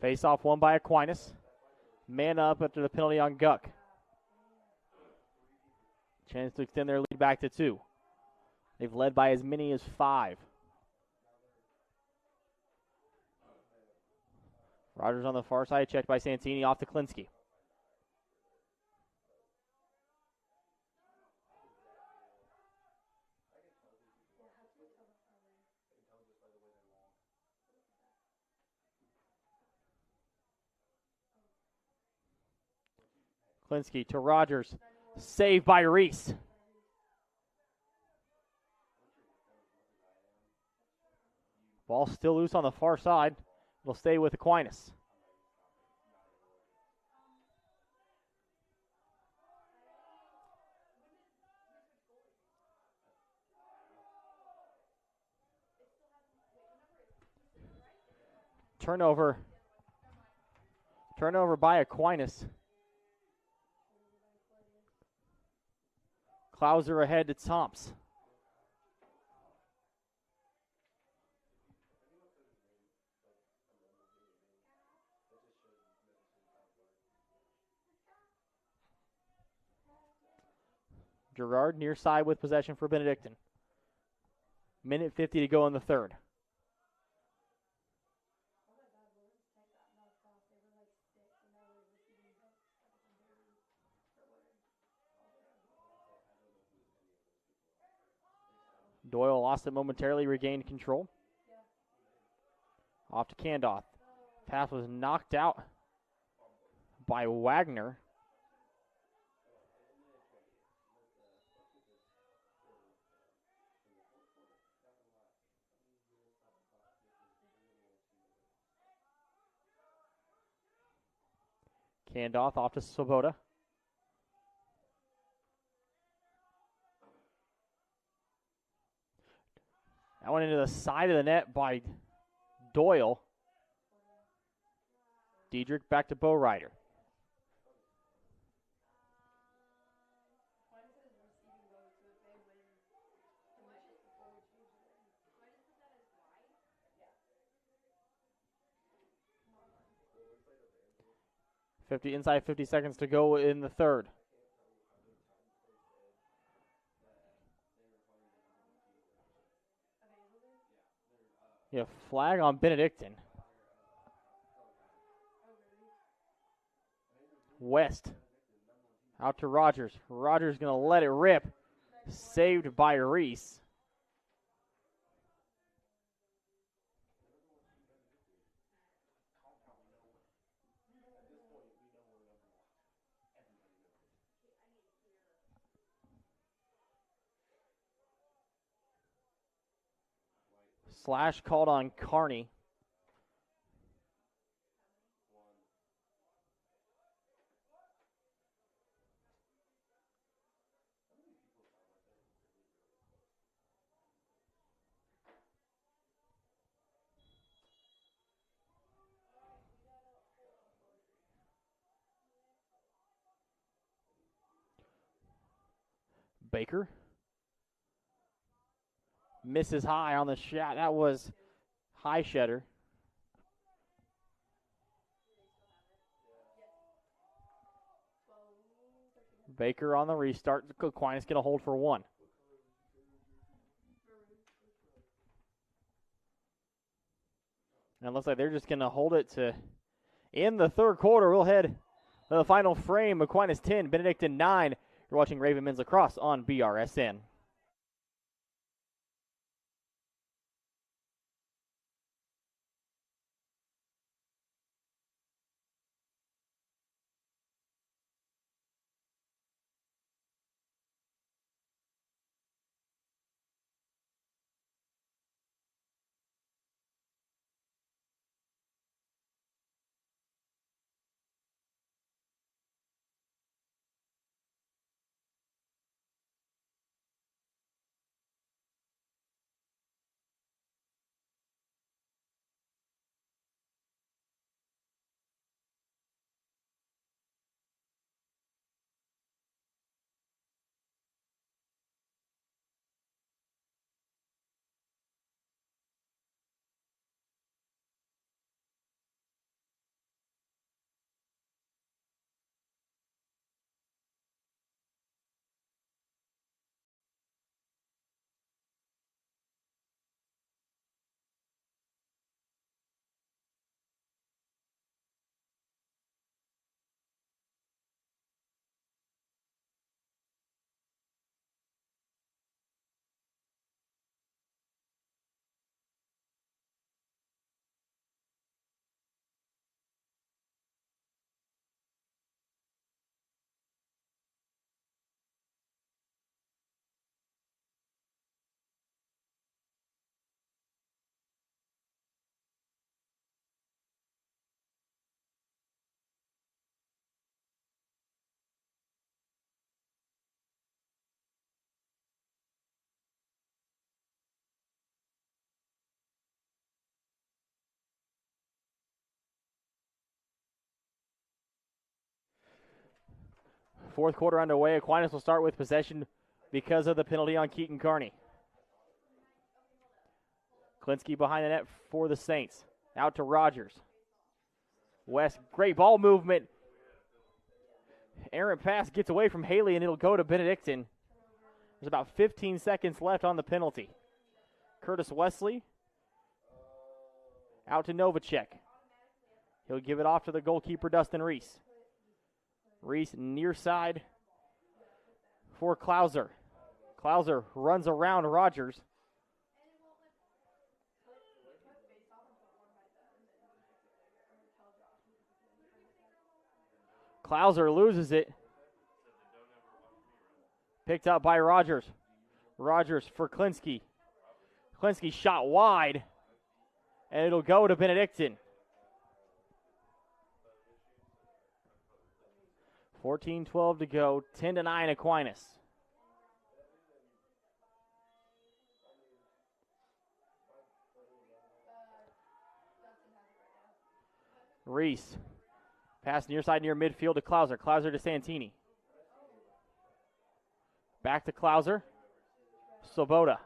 Face off won by Aquinas. Man up after the penalty on Guck. Chance to extend their lead back to 2. They've led by as many as 5. Rogers on the far side, checked by Santini, off to Klinsky. Klinsky to Rogers. Saved by Reese. Ball still loose on the far side. It'll stay with Aquinas. Turnover. Turnover by Aquinas. Klauser ahead to Tomps. Gerard near side with possession for Benedictine. Minute 50 to go in the third. Doyle lost it momentarily, regained control. Off to Candoff. Pass was knocked out by Wagner. Candoff off to Swoboda. That went into the side of the net by Doyle. Diedrich back to Bowrider. Inside 50 seconds to go in the third. Yeah, flag on Benedictine. West out to Rogers. Rogers going to let it rip. Saved by Reese. Slash called on Kearney. Baker misses high on the shot. That was high shedder. Baker on the restart. Aquinas going to hold for one. And it looks like they're just going to hold it to in the third quarter. We'll head to the final frame. Aquinas 10, Benedictine 9. You're watching Raven Men's Lacrosse on BRSN. Fourth quarter underway. Aquinas will start with possession because of the penalty on Keaton Kearney. Klinsky behind the net for the Saints. Out to Rogers. West, great ball movement. Errant pass gets away from Haley, and it'll go to Benedictine. There's about 15 seconds left on the penalty. Curtis Wesley. Out to Novacek. He'll give it off to the goalkeeper, Dustin Reese. Reese near side for Klauser. Klauser runs around Rogers. Klauser loses it. Picked up by Rogers. Rogers for Klinsky. Klinsky shot wide. And it'll go to Benedictine. 14-12 to go. 10-9 Aquinas. Reese. Pass near side near midfield to Klauser. Klauser to Santini. Back to Klauser. Svoboda.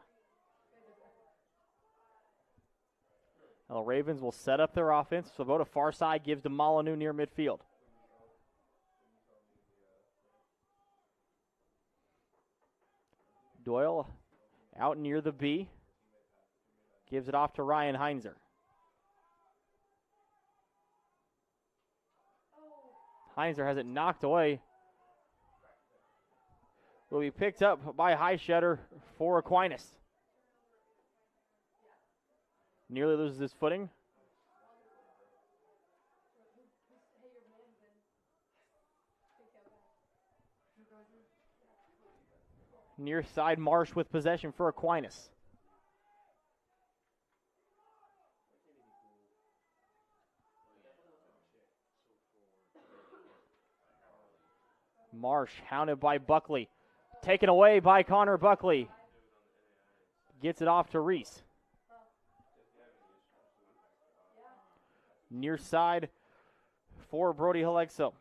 Now the Ravens will set up their offense. Svoboda far side gives to Molyneux near midfield. Doyle out near the B. Gives it off to Ryan Heinzer. Heinzer has it knocked away. Will be picked up by Highshutter for Aquinas. Nearly loses his footing. Near side Marsh with possession for Aquinas. Marsh hounded by Buckley. Taken away by Connor Buckley. Gets it off to Reese. Near side for Brody Halexo.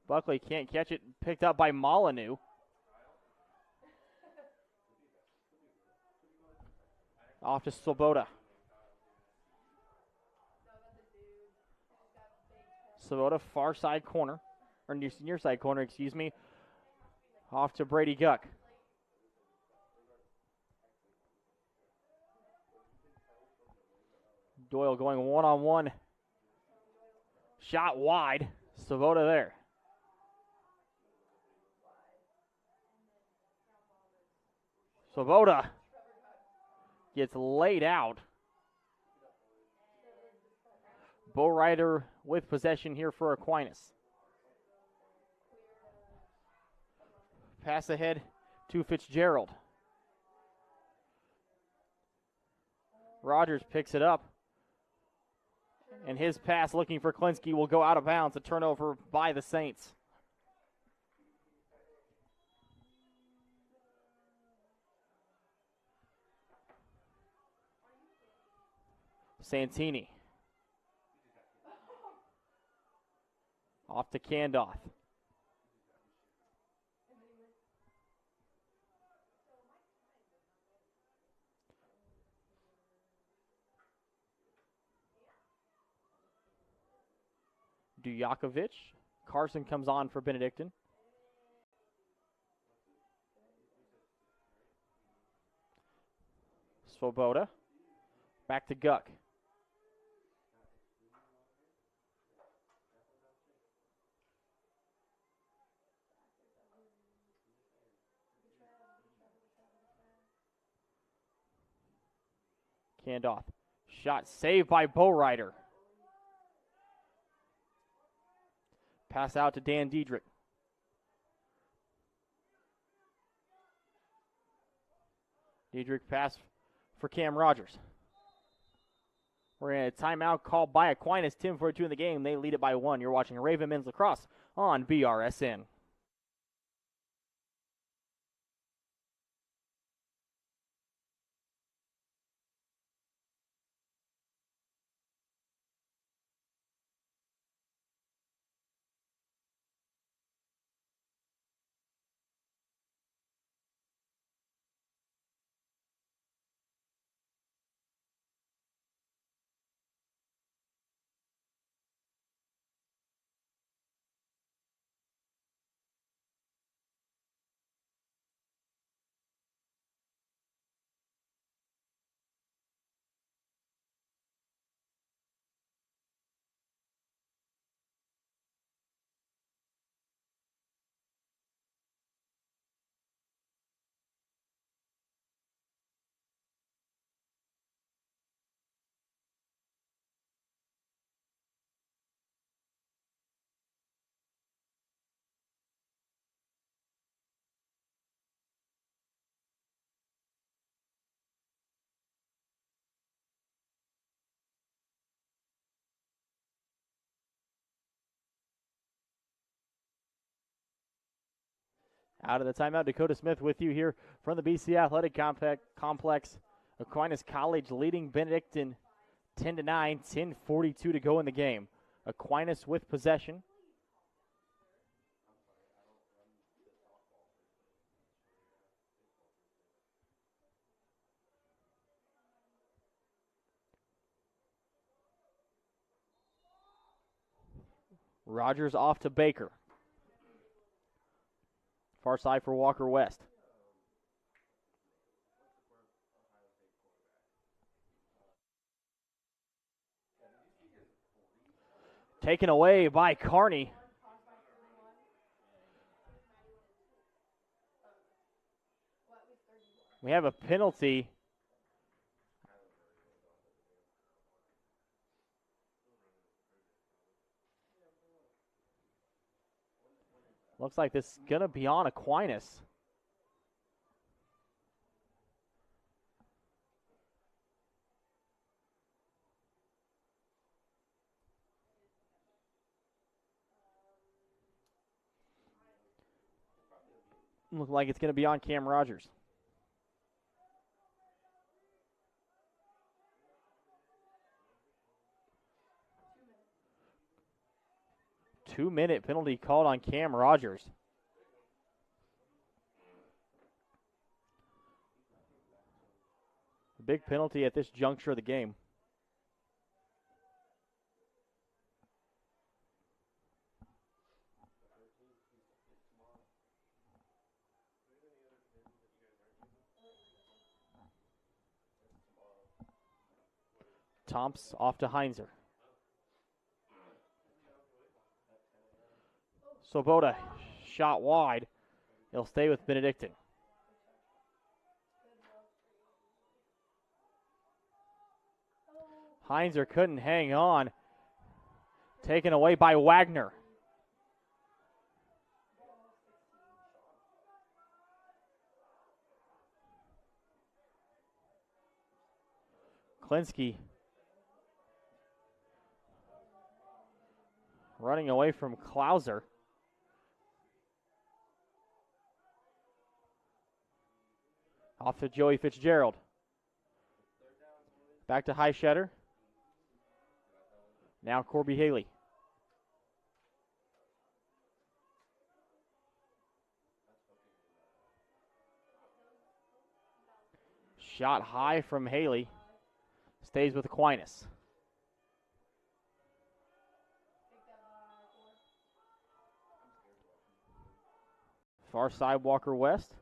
Buckley can't catch it. Picked up by Molyneux. Off to Svoboda. Svoboda, far side corner. Or near side corner, excuse me. Off to Brady Guck. Doyle going one-on-one. Shot wide. Svoboda there. Svoboda gets laid out. Bo Ryder with possession here for Aquinas. Pass ahead to Fitzgerald. Rogers picks it up. And his pass looking for Klinsky will go out of bounds. A turnover by the Saints. Santini. Off to Candoff. Dujakovic. Carson comes on for Benedictine. Svoboda. Back to Guck. Candoff. Shot saved by Bo Ryder. Pass out to Dan Diedrich. Diedrich pass for Cam Rogers. We're in a timeout called by Aquinas. 10:42 in the game. They lead it by 1. You're watching Raven Men's Lacrosse on BRSN. Out of the timeout, Dakota Smith with you here from the BC Athletic Complex. Aquinas College leading Benedictine 10-9, 10:42 to go in the game. Aquinas with possession. Rogers off to Baker. Far side for Walker West. Taken away by Kearney. We have a penalty. Looks like this is going to be on Aquinas. Looks like it's going to be on Cam Rogers. Two-minute penalty called on Cam Rogers. A big penalty at this juncture of the game. Tomps off to Heinzer. Swoboda shot wide. He'll stay with Benedictine. Heinzer couldn't hang on. Taken away by Wagner. Klinsky running away from Klauser. Off to Joey Fitzgerald. Back to Highshetter. Now Corby Haley. Shot high from Haley. Stays with Aquinas. Far side Walker West.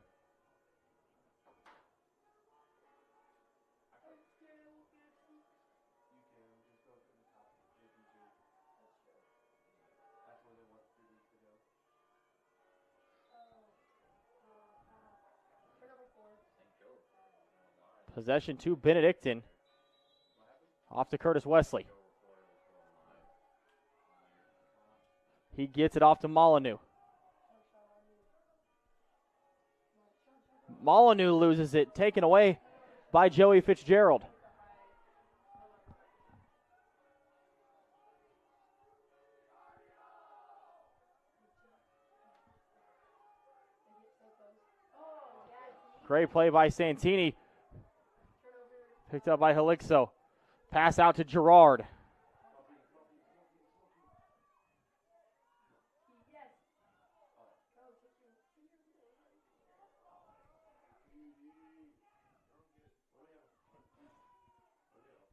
Possession to Benedictine. Off to Curtis Wesley. He gets it off to Molyneux. Molyneux loses it, taken away by Joey Fitzgerald. Great play by Santini. Picked up by Helixo. Pass out to Gerard.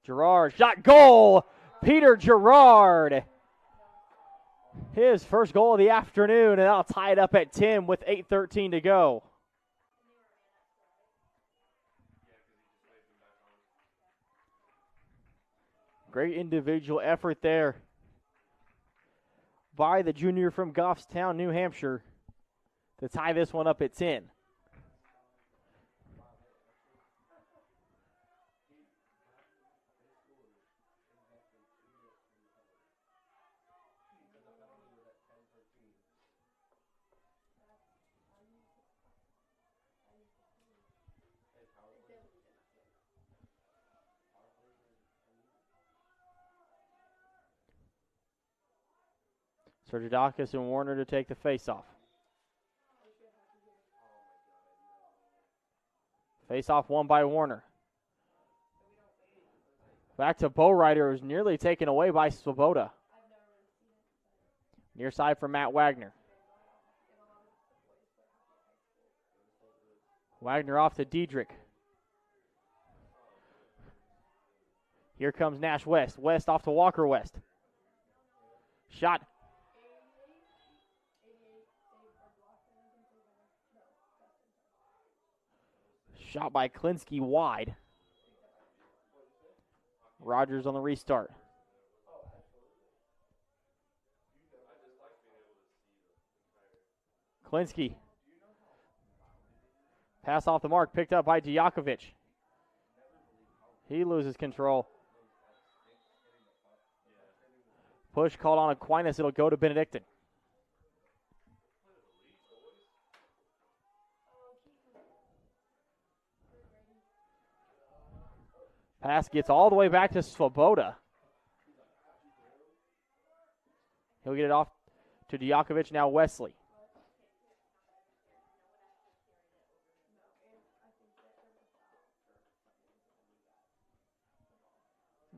Gerard, shot, goal! Peter Gerard. His first goal of the afternoon, and that'll tie it up at 10 with 8:13 to go. Great individual effort there by the junior from Goffstown, New Hampshire, to tie this one up at 10. Sergidakis and Warner to take the face-off. Face off won by Warner. Back to Bowrider, who's nearly taken away by Swoboda. Near side for Matt Wagner. Wagner off to Diedrich. Here comes Nash West. West off to Walker West. Shot. Shot by Klinsky wide. Rogers on the restart. Klinsky. Pass off the mark, picked up by Djakovic. He loses control. Push called on Aquinas. It'll go to Benedictine. Pass gets all the way back to Swoboda. He'll get it off to Djakovic, now Wesley.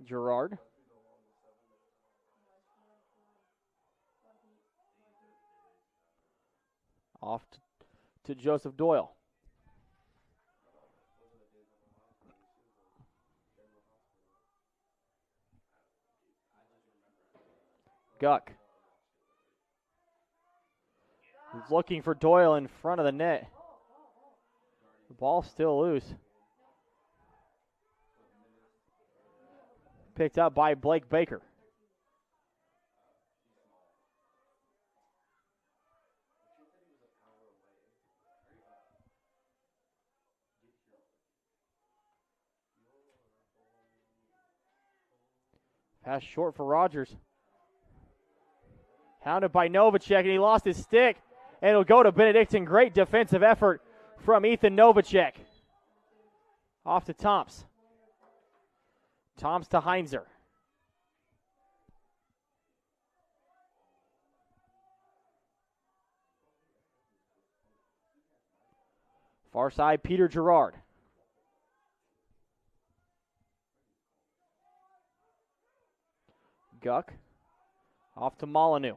Gerard. Off to Joseph Doyle. Guck. Looking for Doyle in front of the net. The ball's still loose. Picked up by Blake Baker. Pass short for Rogers. Hounded by Novacek, and he lost his stick. And it'll go to Benedictine. Great defensive effort from Ethan Novacek. Off to Tomps. Tomps to Heinzer. Far side, Peter Gerard. Guck. Off to Molyneux.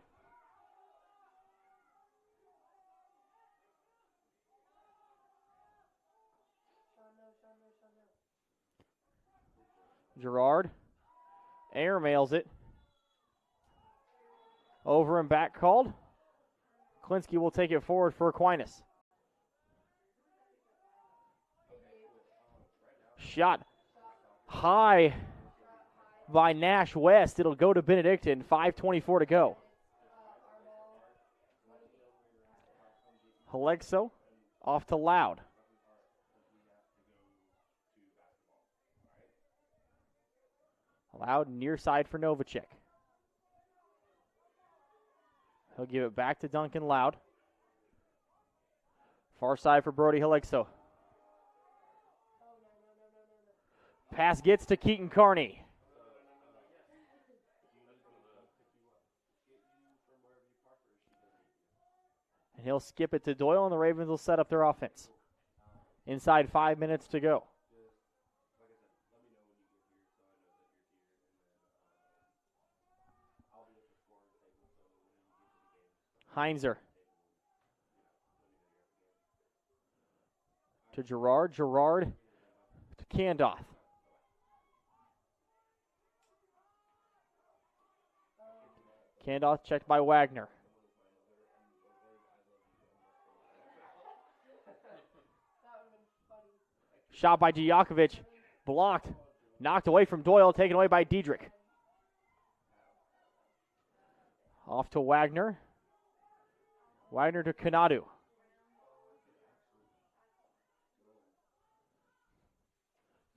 Gerard. Air mails it. Over and back called. Klinsky will take it forward for Aquinas. Shot high by Nash West. It'll go to Benedictine. 5:24 to go. Alexo off to Loud. Loud near side for Novacek. He'll give it back to Duncan Loud. Far side for Brody Alexo. Pass gets to Keaton Carney. And he'll skip it to Doyle, and the Ravens will set up their offense. Inside 5 minutes to go. Heinzer. To Gerard. Gerard to Kandoff. Kandoff checked by Wagner. Shot by Djakovic. Blocked. Knocked away from Doyle. Taken away by Diedrich. Off to Wagner. Wagner to Kanadu.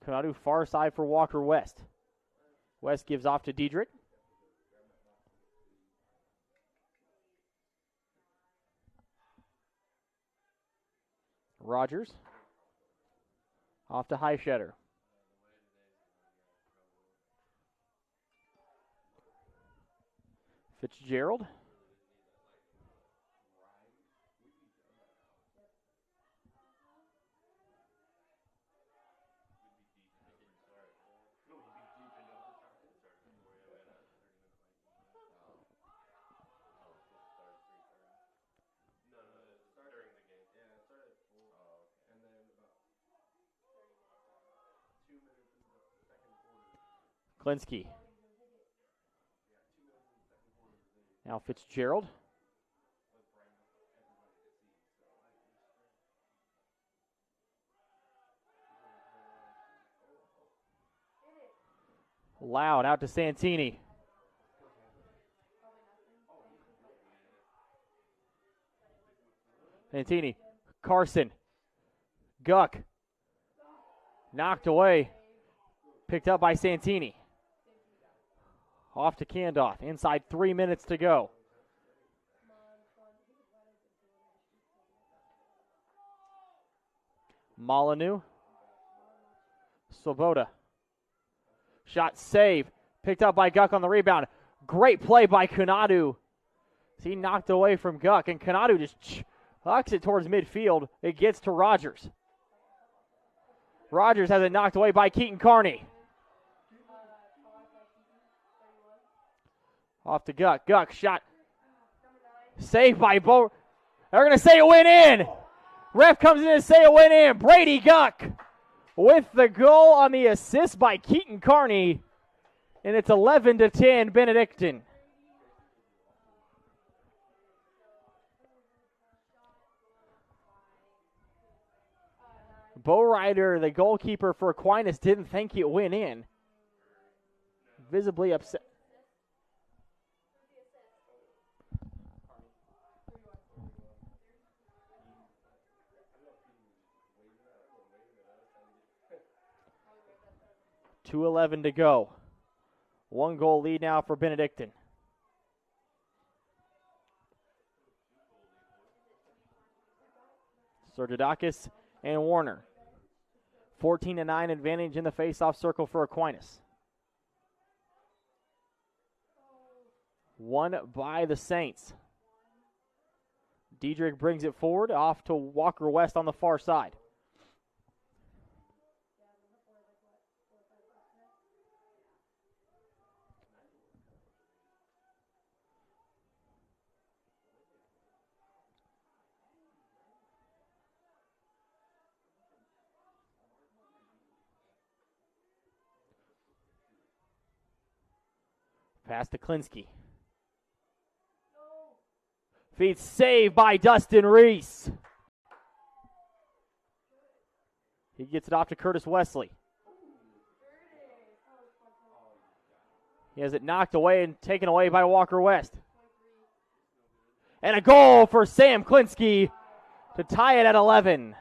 Kanadu far side for Walker West. West gives off to Diedrich. Rogers. Off to Highshetter. Fitzgerald. Klinsky. Now Fitzgerald. Loud out to Santini. Santini. Carson. Guck. Knocked away. Picked up by Santini. Off to Candoff. Inside 3 minutes to go. Molyneux. Swoboda. Shot save. Picked up by Guck on the rebound. Great play by Kanadu. He knocked away from Guck, and Kanadu just hucks it towards midfield. It gets to Rogers. Rogers has it knocked away by Keaton Carney. Off to Guck. Guck shot. Saved by Bo. They're going to say it went in. Ref comes in to say it went in. Brady Guck with the goal on the assist by Keaton Carney. And it's 11-10 Benedictine. Bo Ryder, the goalkeeper for Aquinas, didn't think it went in. Visibly upset. .2:11 to go. 1 goal lead now for Benedictine. Sergidakis and Warner. 14-9 advantage in the face-off circle for Aquinas. Won by the Saints. Diedrich brings it forward, off to Walker West on the far side. Pass to Klinsky. Feed saved by Dustin Reese. He gets it off to Curtis Wesley. He has it knocked away and taken away by Walker West. And a goal for Sam Klinsky to tie it at 11.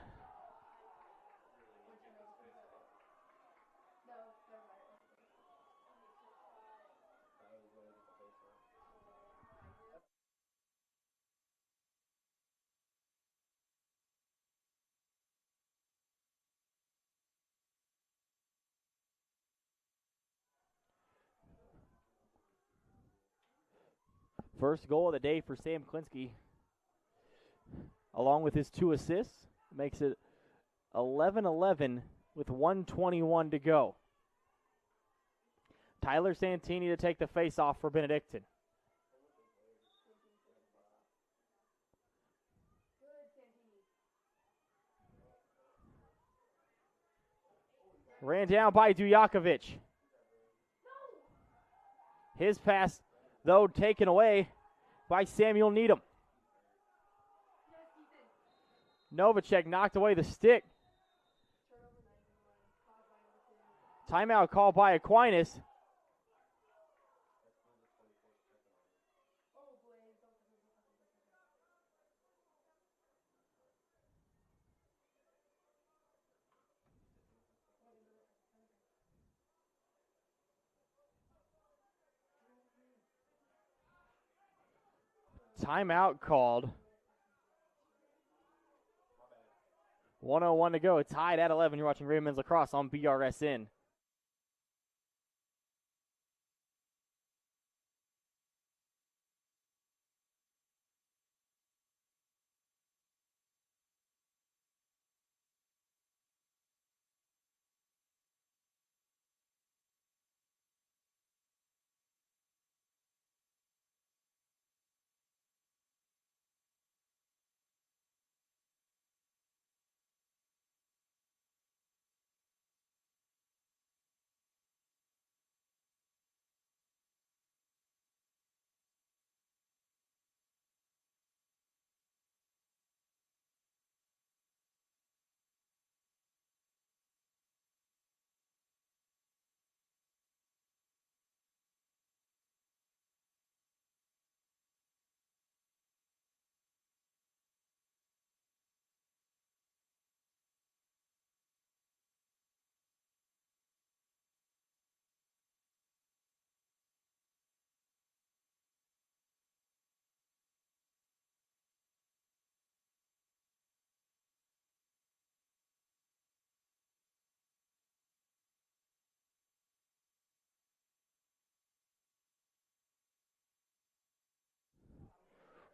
First goal of the day for Sam Klinsky, along with his 2 assists, makes it 11-11 with 1:21 to go. Tyler Santini to take the face-off for Benedictine. Ran down by Dujakovic. His pass, though, taken away by Samuel Needham. Novacek knocked away the stick. Timeout called by Aquinas. Timeout called. 1:01 to go. Tied at 11. You're watching Raymond's Lacrosse on BRSN.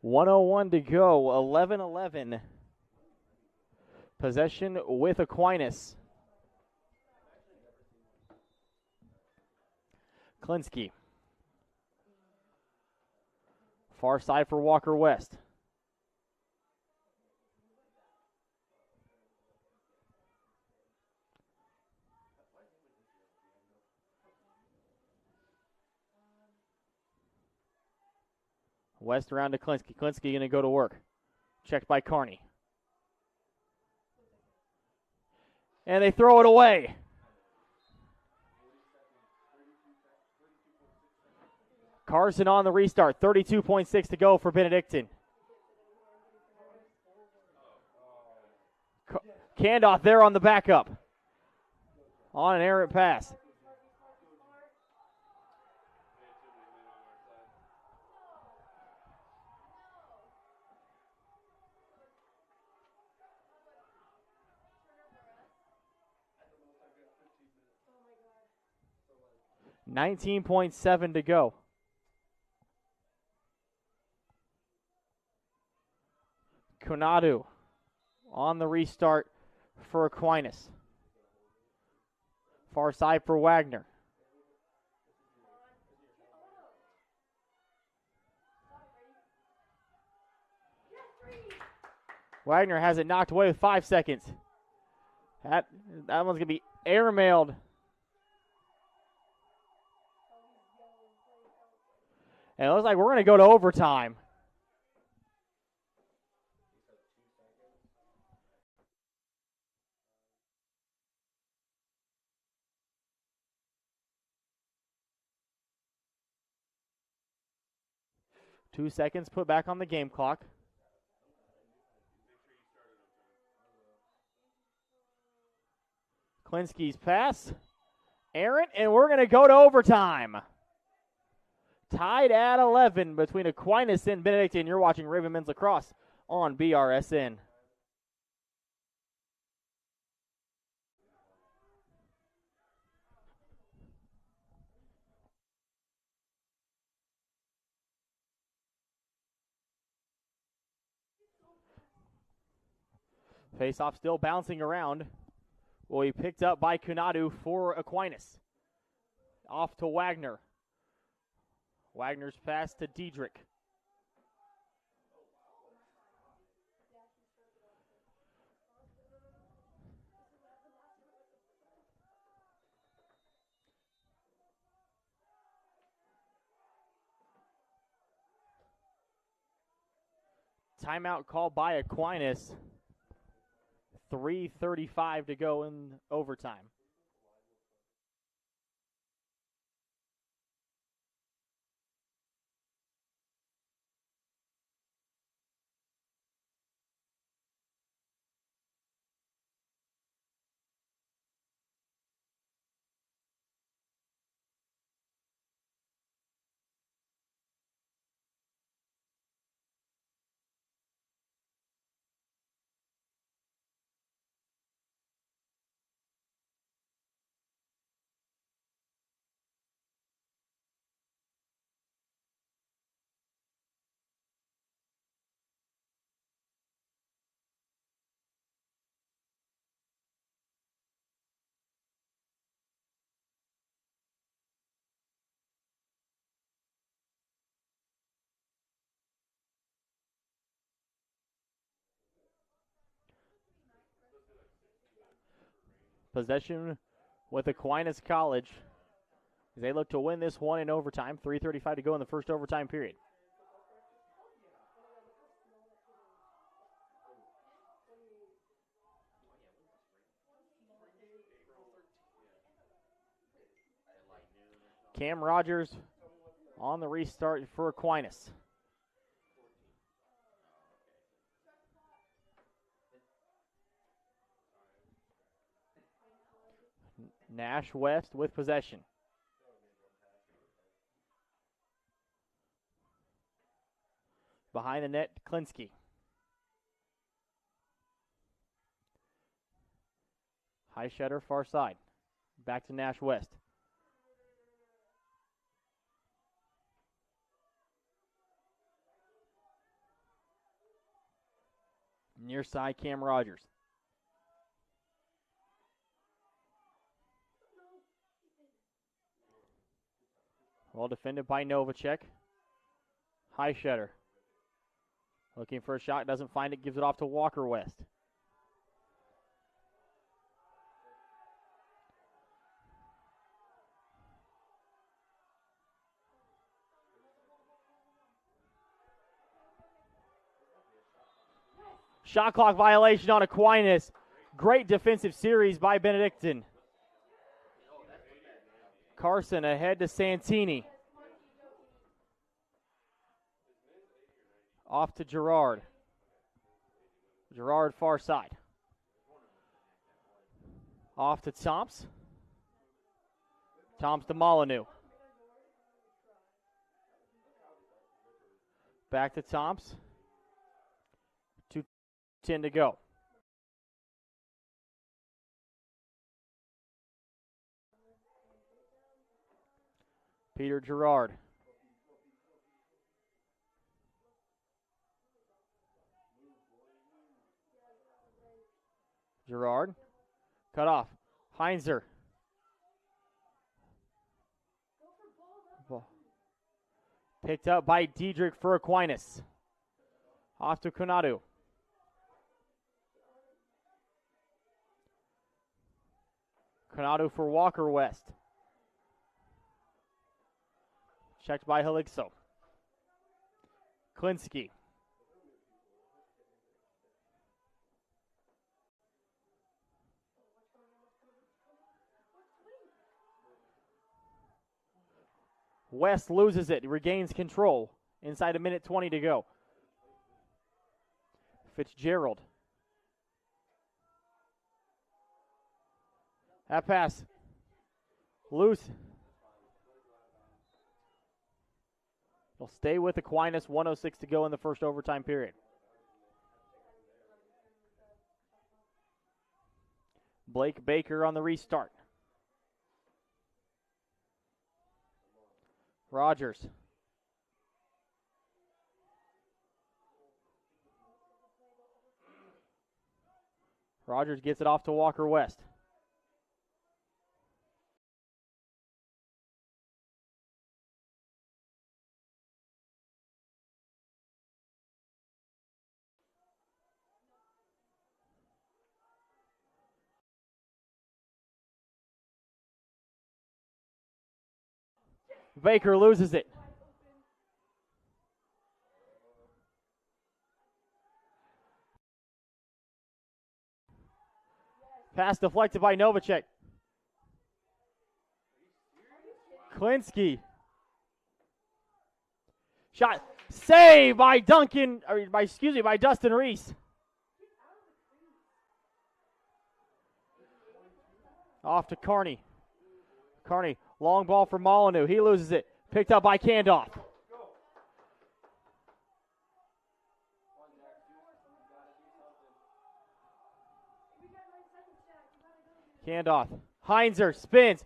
1:01 to go, 11-11. Possession with Aquinas. Klinsky. Far side for Walker West. West around to Klinsky. Klinsky going to go to work. Checked by Carney. And they throw it away. Carson on the restart. 32.6 to go for Benedictine. Candoff there on the backup. On an errant pass. $19.7 to go. Konadu on the restart for Aquinas. Far side for Wagner. Wagner has it knocked away with 5 seconds. That one's going to be airmailed. And it looks like we're going to go to overtime. Two seconds put back on the game clock. Klinsky's pass. Errant, and we're going to go to overtime. Tied at 11 between Aquinas and Benedictine. You're watching Raven Men's Lacrosse on BRSN. Face-off still bouncing around. Will be picked up by Konadu for Aquinas. Off to Wagner. Wagner's pass to Diedrich. Timeout called by Aquinas. 3:35 to go in overtime. Possession with Aquinas College as they look to win this one in overtime. 3:35 to go in the first overtime period. Cam Rogers on the restart for Aquinas. Nash West with possession. Behind the net, Klinsky. High shutter, far side. Back to Nash West. Near side, Cam Rogers. Well defended by Novacek. Highshutter. Looking for a shot, doesn't find it, gives it off to Walker West. Shot clock violation on Aquinas. Great defensive series by Benedictine. Carson ahead to Santini. Off to Gerard. Gerard far side. Off to Tomps. Tomps to Molyneux. Back to Tomps. 2:10 to go. Peter Gerard. Gerard. Cut off. Heinzer. Picked up by Diedrich for Aquinas. Off to Konadu. Konadu for Walker West. Checked by Helixo. Klinsky. West loses it, regains control. Inside a minute 20 to go. Fitzgerald. That pass. Loose. They'll stay with Aquinas, 1:06 to go in the first overtime period. Blake Baker on the restart. Rogers. Rogers gets it off to Walker West. Baker loses it. Pass deflected by Novacek. Klinsky. Shot saved by by Dustin Reese. Off to Carney. Carney, long ball for Molyneux. He loses it. Picked up by Candoff. Candoff. Heinzer spins.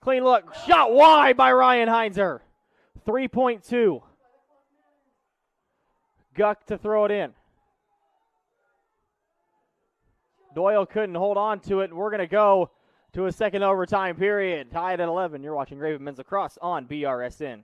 Clean look. Shot wide by Ryan Heinzer. 3.2. Guck to throw it in. Doyle couldn't hold on to it. We're going to go to a second overtime period. Tied at 11. You're watching Raven Men's Lacrosse on BRSN.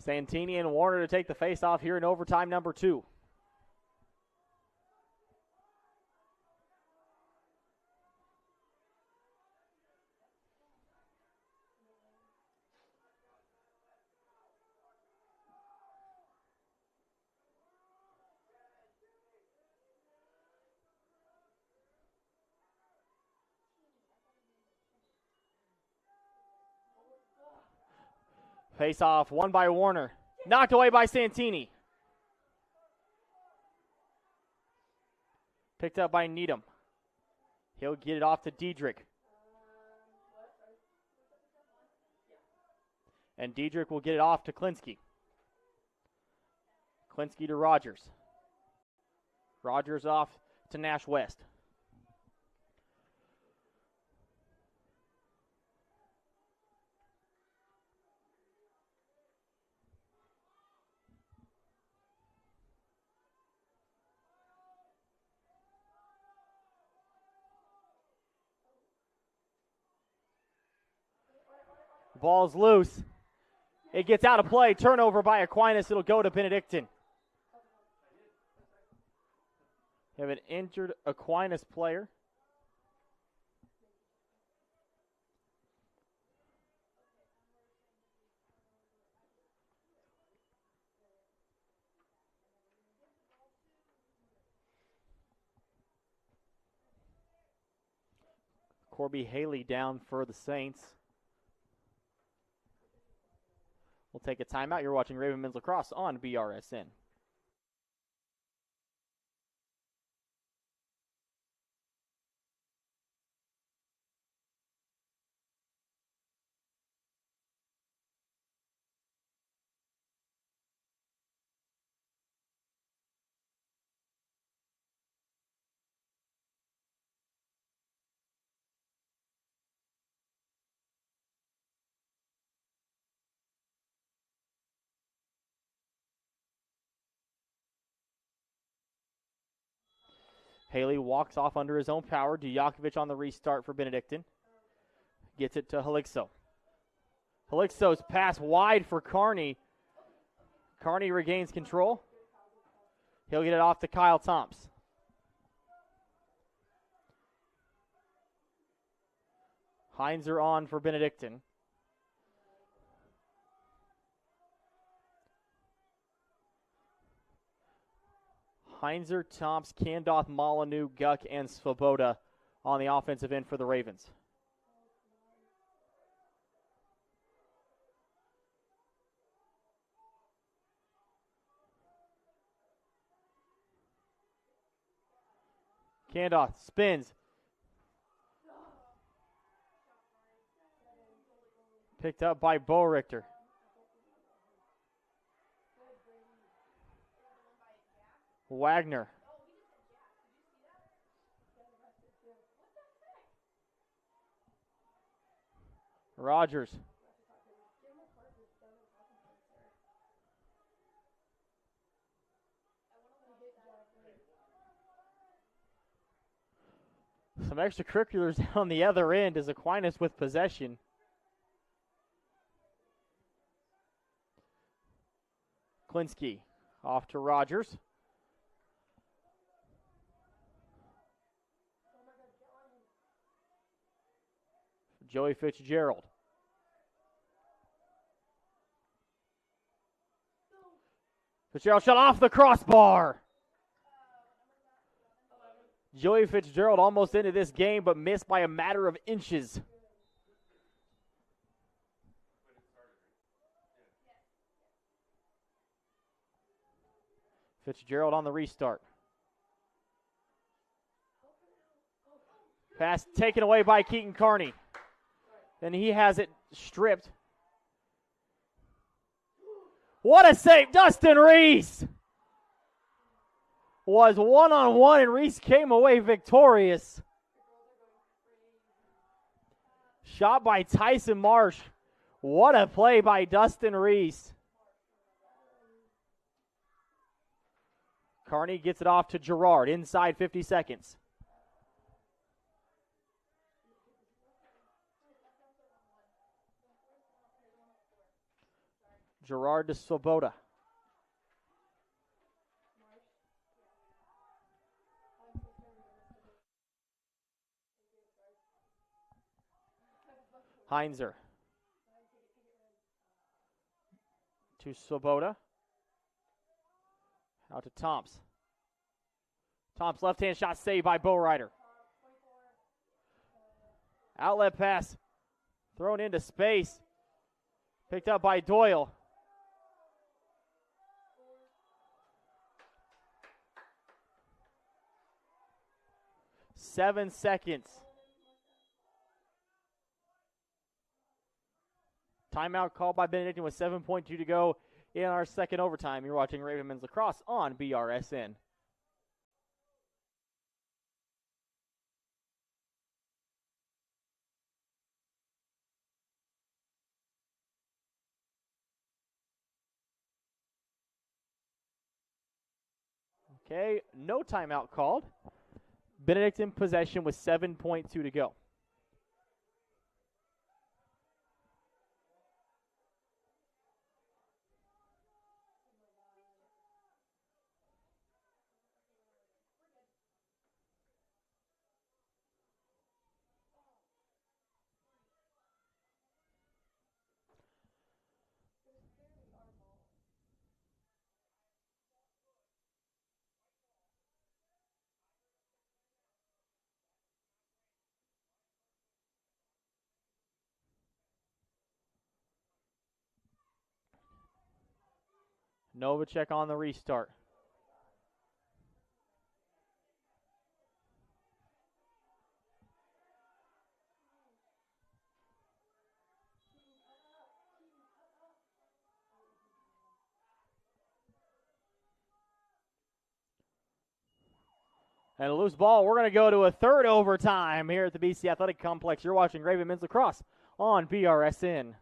Santini and Warner to take the face-off here in overtime number 2. Face-off won by Warner. Knocked away by Santini. Picked up by Needham. He'll get it off to Diedrich. And Diedrich will get it off to Klinsky. Klinsky to Rogers. Rogers off to Nash West. Ball's loose. It gets out of play. Turnover by Aquinas. It'll go to Benedictine. We have an injured Aquinas player. Corby Haley down for the Saints. We'll take a timeout. You're watching Raven Men's Lacrosse on BRSN. Haley walks off under his own power. Dujakovic on the restart for Benedictine. Gets it to Helixo. Helixo's pass wide for Carney. Carney regains control. He'll get it off to Kyle Tomps. Heinzer on for Benedictine. Heinzer, Tomps, Kandoth, Molyneux, Guck, and Svoboda on the offensive end for the Ravens. Kandoth spins. Picked up by Bo Richter. Wagner. Rogers. Some extracurriculars on the other end as Aquinas with possession. Klinsky off to Rogers. Joey Fitzgerald. Fitzgerald shot off the crossbar. Joey Fitzgerald almost into this game, but missed by a matter of inches. Fitzgerald on the restart. Pass taken away by Keaton Carney. And he has it stripped. What a save. Dustin Reese was one-on-one, and Reese came away victorious. Shot by Tyson Marsh. What a play by Dustin Reese. Carney gets it off to Gerard inside 50 seconds. Gerard de Swoboda. Heinzer. To Swoboda. Out to Tomps. Tomps left-hand shot saved by Bowrider. Outlet pass. Thrown into space. Picked up by Doyle. Seven seconds. Timeout called by Benedictine with 7.2 to go in our second overtime. You're watching Raven Men's Lacrosse on BRSN. Okay, no timeout called. Benedictine possession with 7.2 to go. Novacek on the restart. And a loose ball. We're going to go to a third overtime here at the BC Athletic Complex. You're watching Raven Men's Lacrosse on BRSN.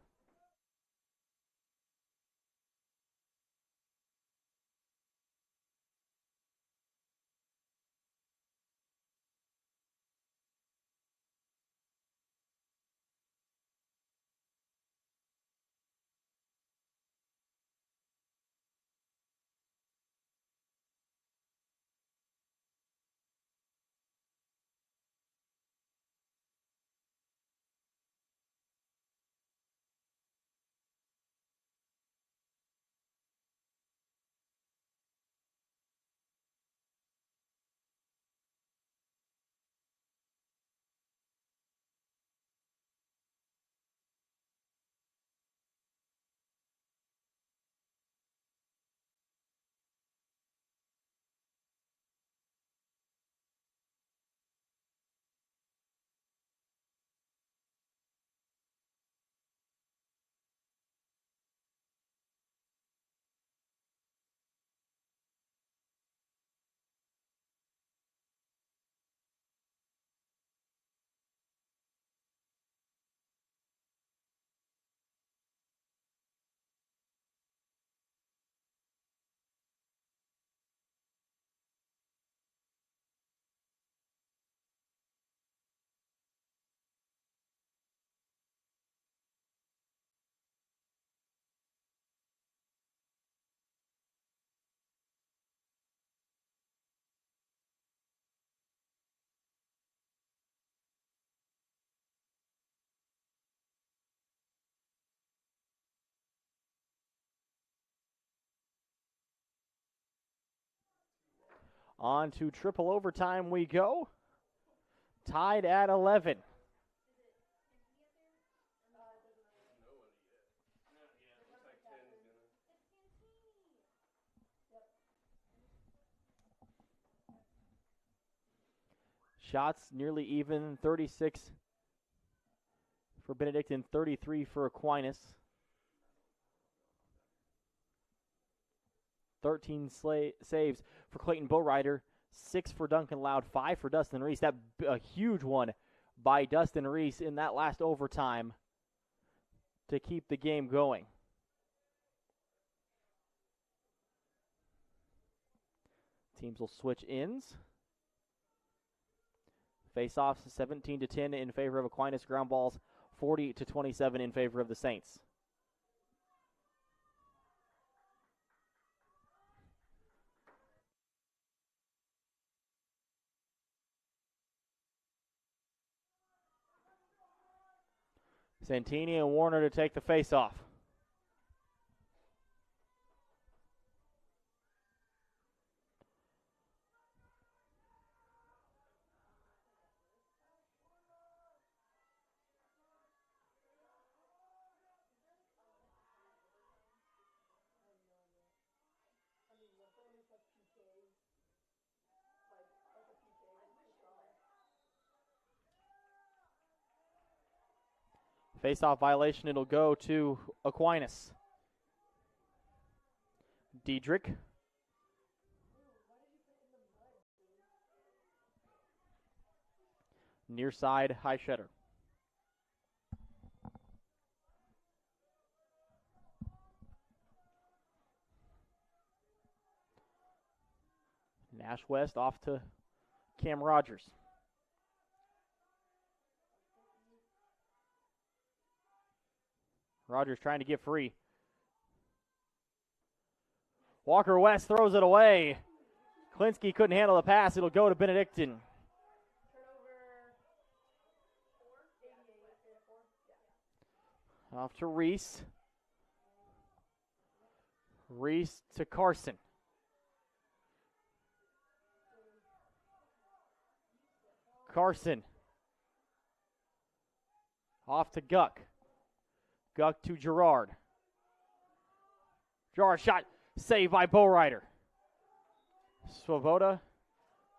On to triple overtime we go. Tied at 11. Shots nearly even, 36 for Benedictine, 33 for Aquinas. 13 saves for Clayton Bowrider, 6 for Duncan Loud, 5 for Dustin Reese. That a huge one by Dustin Reese in that last overtime to keep the game going. Teams will switch ends. Face-offs 17-10 in favor of Aquinas. Ground balls 40-27 in favor of the Saints. Santini and Warner to take the face-off. Face-off violation, it'll go to Aquinas. Diedrich. Near side, high shedder. Nash West off to Cam Rogers. Rogers trying to get free. Walker West throws it away. Klinsky couldn't handle the pass. It'll go to Benedictine. Off to Reese. Reese to Carson. Carson. Off to Guck. Guck to Gerard. Gerard shot saved by Bowrider. Swoboda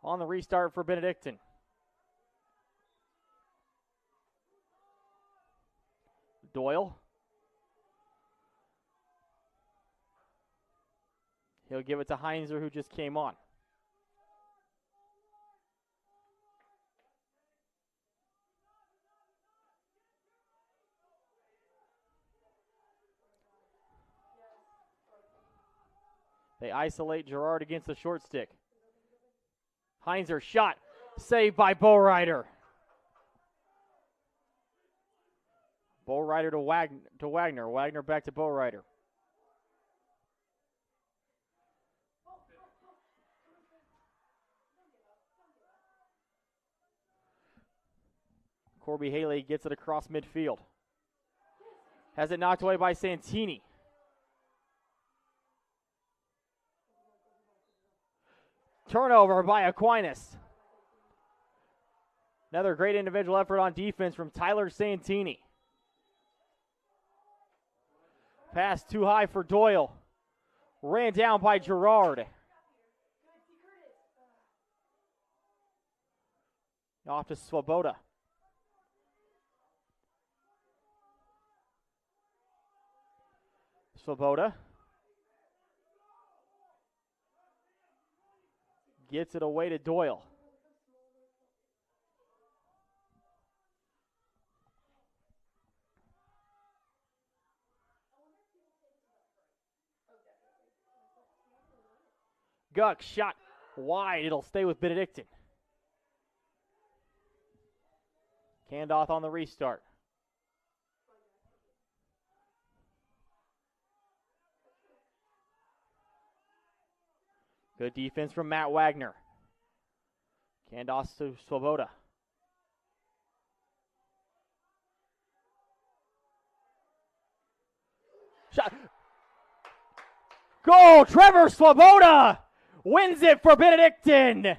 on the restart for Benedictine. Doyle. He'll give it to Heinzer, who just came on. They isolate Gerard against the short stick. Heinzer shot, saved by Bowrider. Bowrider to Wagner. Wagner back to Bowrider. Corby Haley gets it across midfield. Has it knocked away by Santini. Turnover by Aquinas. Another great individual effort on defense from Tyler Santini. Pass too high for Doyle. Ran down by Gerard. Off to Swoboda. Swoboda. Gets it away to Doyle. Guck shot wide. It'll stay with Benedictine. Candoff on the restart. Good defense from Matt Wagner. Candoff to Swoboda. Shot. Goal! Trevor Swoboda wins it for Benedictine.